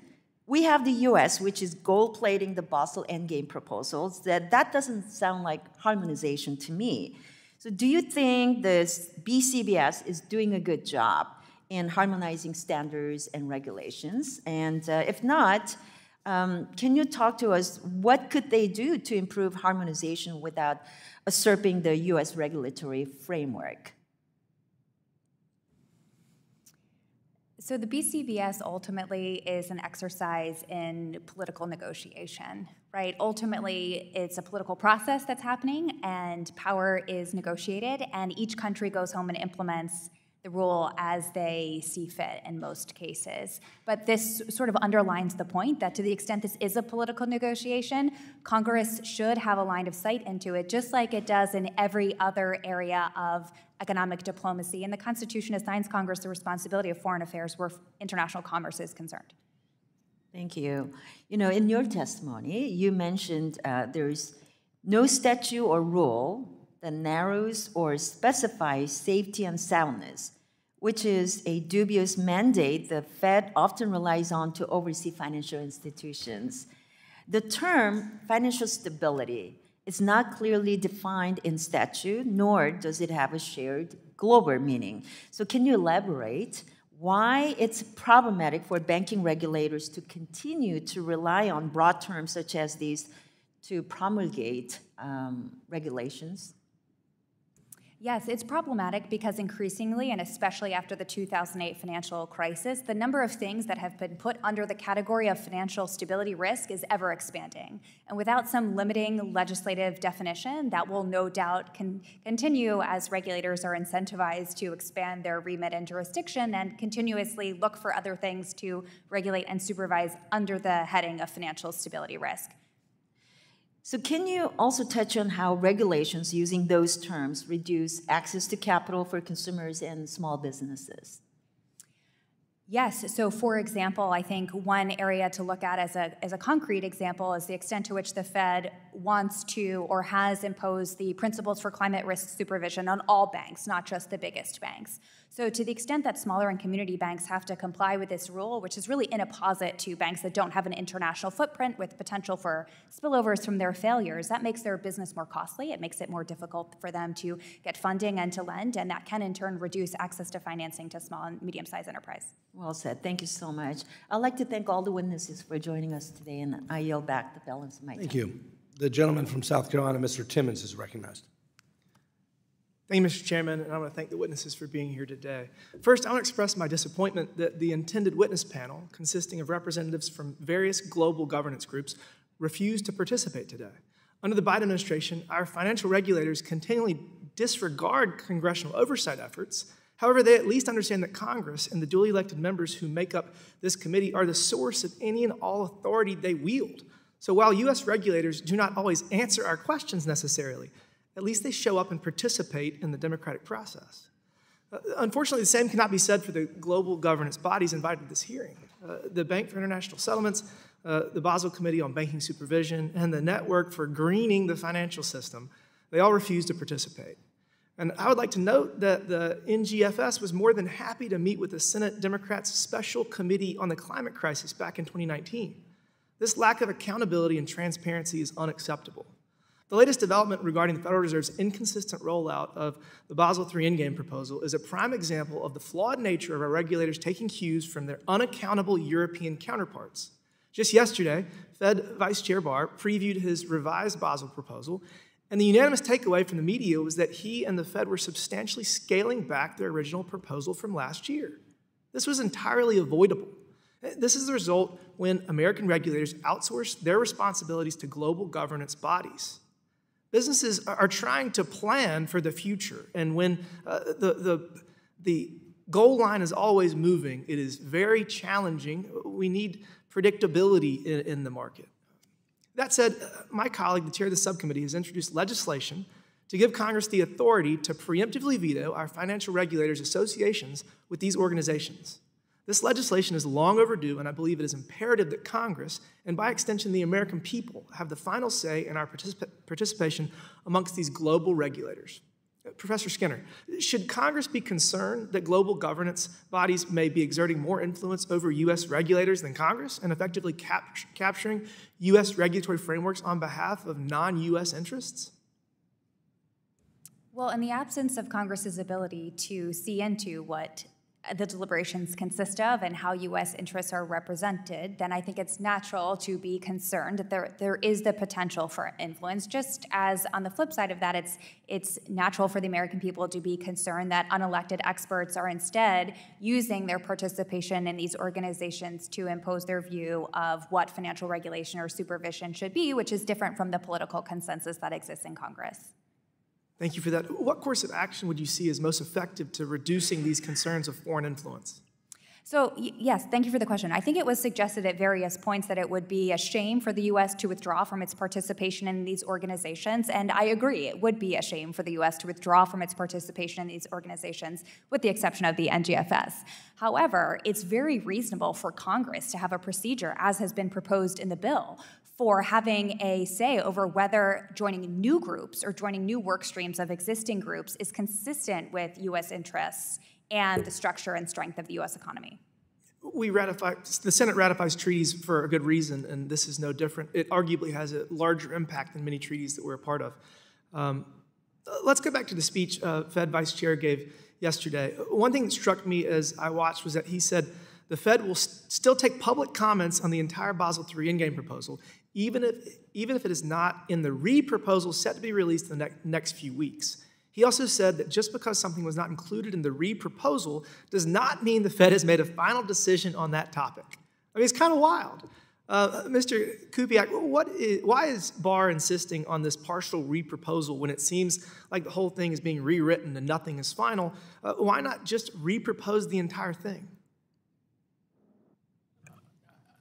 we have the US, which is gold-plating the Basel Endgame proposals. That doesn't sound like harmonization to me. So do you think this BCBS is doing a good job in harmonizing standards and regulations? And if not, can you talk to us, what could they do to improve harmonization without usurping the US regulatory framework? So the BCBS ultimately is an exercise in political negotiation, right? Ultimately, it's a political process that's happening and power is negotiated and each country goes home and implements the rule as they see fit in most cases. But this sort of underlines the point that to the extent this is a political negotiation, Congress should have a line of sight into it, just like it does in every other area of economic diplomacy. And the Constitution assigns Congress the responsibility of foreign affairs where international commerce is concerned. Thank you. You know, in your testimony, you mentioned there's no statute or rule that narrows or specifies safety and soundness, which is a dubious mandate the Fed often relies on to oversee financial institutions. The term financial stability is not clearly defined in statute, nor does it have a shared global meaning. So can you elaborate why it's problematic for banking regulators to continue to rely on broad terms such as these to promulgate regulations? Yes, it's problematic because increasingly, and especially after the 2008 financial crisis, the number of things that have been put under the category of financial stability risk is ever expanding. And without some limiting legislative definition, that will no doubt continue as regulators are incentivized to expand their remit and jurisdiction and continuously look for other things to regulate and supervise under the heading of financial stability risk. So can you also touch on how regulations using those terms reduce access to capital for consumers and small businesses? Yes, so for example, I think one area to look at as a concrete example is the extent to which the Fed wants to or has imposed the principles for climate risk supervision on all banks, not just the biggest banks. So to the extent that smaller and community banks have to comply with this rule, which is really in opposite to banks that don't have an international footprint with potential for spillovers from their failures, that makes their business more costly. It makes it more difficult for them to get funding and to lend, and that can in turn reduce access to financing to small and medium-sized enterprise. Well said. Thank you so much. I'd like to thank all the witnesses for joining us today, and I yield back the balance of my time. Thank you. The gentleman from South Carolina, Mr. Timmons, is recognized. Thank you, Mr. Chairman, and I want to thank the witnesses for being here today. First, I want to express my disappointment that the intended witness panel, consisting of representatives from various global governance groups, refused to participate today. Under the Biden administration, our financial regulators continually disregard congressional oversight efforts. However, they at least understand that Congress and the duly elected members who make up this committee are the source of any and all authority they wield. So while U.S. regulators do not always answer our questions necessarily, at least they show up and participate in the democratic process. Unfortunately, the same cannot be said for the global governance bodies invited to this hearing. The Bank for International Settlements, the Basel Committee on Banking Supervision, and the Network for Greening the Financial System, they all refused to participate. And I would like to note that the NGFS was more than happy to meet with the Senate Democrats' Special Committee on the Climate Crisis back in 2019. This lack of accountability and transparency is unacceptable. The latest development regarding the Federal Reserve's inconsistent rollout of the Basel III Endgame proposal is a prime example of the flawed nature of our regulators taking cues from their unaccountable European counterparts. Just yesterday, Fed Vice Chair Barr previewed his revised Basel proposal, and the unanimous takeaway from the media was that he and the Fed were substantially scaling back their original proposal from last year. This was entirely avoidable. This is the result when American regulators outsource their responsibilities to global governance bodies. Businesses are trying to plan for the future, and when the goal line is always moving, it is very challenging. We need predictability in the market. That said, my colleague, the chair of the subcommittee, has introduced legislation to give Congress the authority to preemptively veto our financial regulators' associations with these organizations. This legislation is long overdue, and I believe it is imperative that Congress, and by extension the American people, have the final say in our participation amongst these global regulators. Professor Skinner, should Congress be concerned that global governance bodies may be exerting more influence over U.S. regulators than Congress and effectively capturing U.S. regulatory frameworks on behalf of non-U.S. interests? Well, in the absence of Congress's ability to see into what the deliberations consist of and how U.S. interests are represented, then I think it's natural to be concerned that there is the potential for influence, just as on the flip side of that, it's natural for the American people to be concerned that unelected experts are instead using their participation in these organizations to impose their view of what financial regulation or supervision should be, which is different from the political consensus that exists in Congress. Thank you for that. What course of action would you see as most effective to reducing these concerns of foreign influence? So, yes, thank you for the question. I think it was suggested at various points that it would be a shame for the U.S. to withdraw from its participation in these organizations, and I agree, it would be a shame for the U.S. to withdraw from its participation in these organizations, with the exception of the NGFS. However, it's very reasonable for Congress to have a procedure, as has been proposed in the bill, for having a say over whether joining new groups or joining new work streams of existing groups is consistent with U.S. interests and the structure and strength of the U.S. economy. The Senate ratifies treaties for a good reason, and this is no different. It arguably has a larger impact than many treaties that we're a part of. Let's go back to the speech Fed Vice Chair gave yesterday. One thing that struck me as I watched was that he said the Fed will still take public comments on the entire Basel III Endgame proposal, even if it is not in the re-proposal set to be released in the next few weeks. He also said that just because something was not included in the re-proposal does not mean the Fed has made a final decision on that topic. I mean, it's kind of wild. Mr. Kupiec, why is Barr insisting on this partial re-proposal when it seems like the whole thing is being rewritten and nothing is final? Why not just re-propose the entire thing?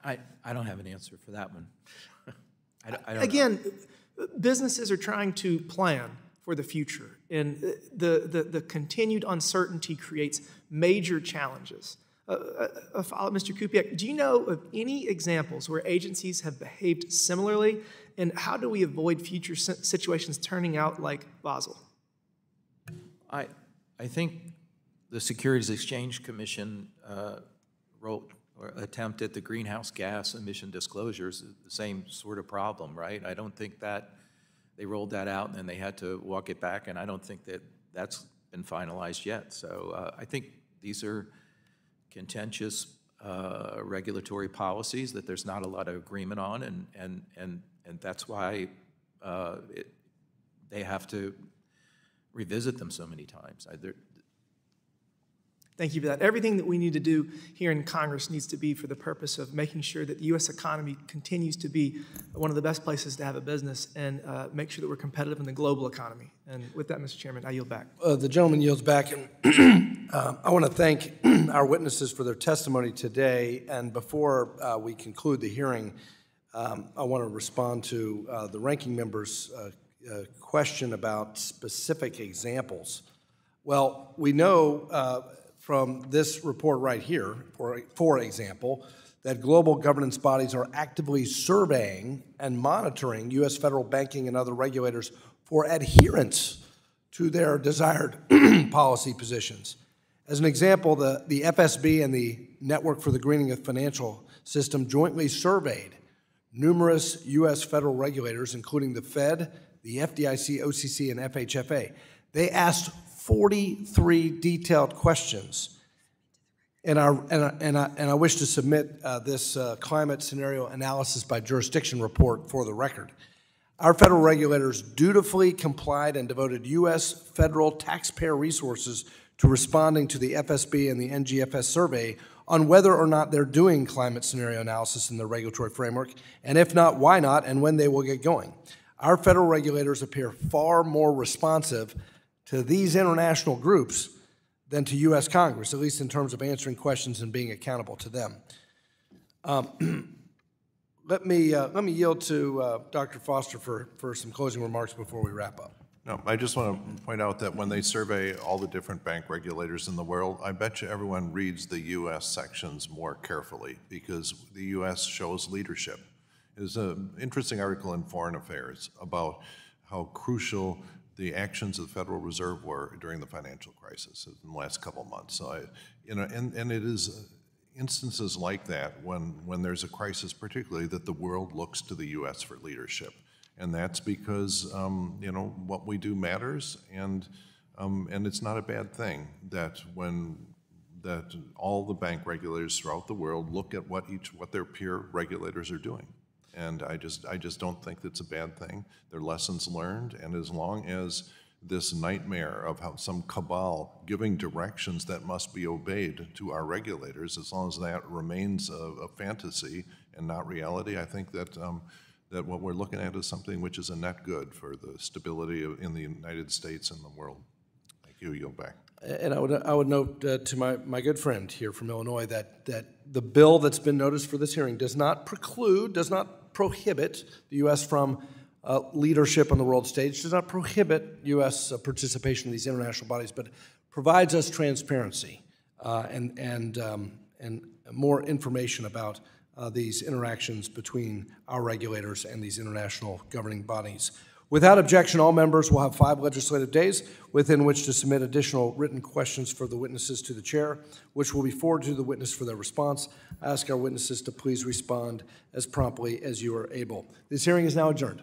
I don't have an answer for that one. I don't Again, businesses are trying to plan for the future, and the continued uncertainty creates major challenges. A follow-up, Mr. Kupiec, do you know of any examples where agencies have behaved similarly, and how do we avoid future situations turning out like Basel? I think the Securities Exchange Commission wrote or attempted the greenhouse gas emission disclosures, the same sort of problem, right? I don't think that they rolled that out and then they had to walk it back, and I don't think that that's been finalized yet. So I think these are contentious regulatory policies that there's not a lot of agreement on, and that's why they have to revisit them so many times. Thank you for that. Everything that we need to do here in Congress needs to be for the purpose of making sure that the U.S. economy continues to be one of the best places to have a business and make sure that we're competitive in the global economy. And with that, Mr. Chairman, I yield back. The gentleman yields back, and I want to thank our witnesses for their testimony today. And before we conclude the hearing, I want to respond to the ranking member's question about specific examples. Well, we know from this report right here, for example, that global governance bodies are actively surveying and monitoring U.S. federal banking and other regulators for adherence to their desired policy positions. As an example, the FSB and the Network for the Greening of the Financial System jointly surveyed numerous U.S. federal regulators, including the Fed, the FDIC, OCC, and FHFA. They asked 43 detailed questions, and I wish to submit this climate scenario analysis by jurisdiction report for the record. Our federal regulators dutifully complied and devoted U.S. federal taxpayer resources to responding to the FSB and the NGFS survey on whether or not they're doing climate scenario analysis in their regulatory framework, and if not, why not, and when they will get going. Our federal regulators appear far more responsive to these international groups than to U.S. Congress, at least in terms of answering questions and being accountable to them. Let me yield to Dr. Foster for some closing remarks before we wrap up. No, I just want to point out that when they survey all the different bank regulators in the world, I bet you everyone reads the U.S. sections more carefully because the U.S. shows leadership. There's an interesting article in Foreign Affairs about how crucial the actions of the Federal Reserve were during the financial crisis in the last couple of months. So, and it is instances like that when there's a crisis, particularly, that the world looks to the U.S. for leadership, and that's because what we do matters, and it's not a bad thing that that all the bank regulators throughout the world look at what their peer regulators are doing. And I just don't think that's a bad thing. They're lessons learned, and as long as this nightmare of how some cabal giving directions that must be obeyed to our regulators, as long as that remains a fantasy and not reality, I think that that what we're looking at is something which is a net good for the stability in the United States and the world. Thank you. Yield back. And I would note to my good friend here from Illinois that the bill that's been noticed for this hearing does not prohibit the U.S. from leadership on the world stage, does not prohibit U.S. participation in these international bodies, but provides us transparency and more information about these interactions between our regulators and these international governing bodies. Without objection, all members will have 5 legislative days within which to submit additional written questions for the witnesses to the chair, which will be forwarded to the witness for their response. I ask our witnesses to please respond as promptly as you are able. This hearing is now adjourned.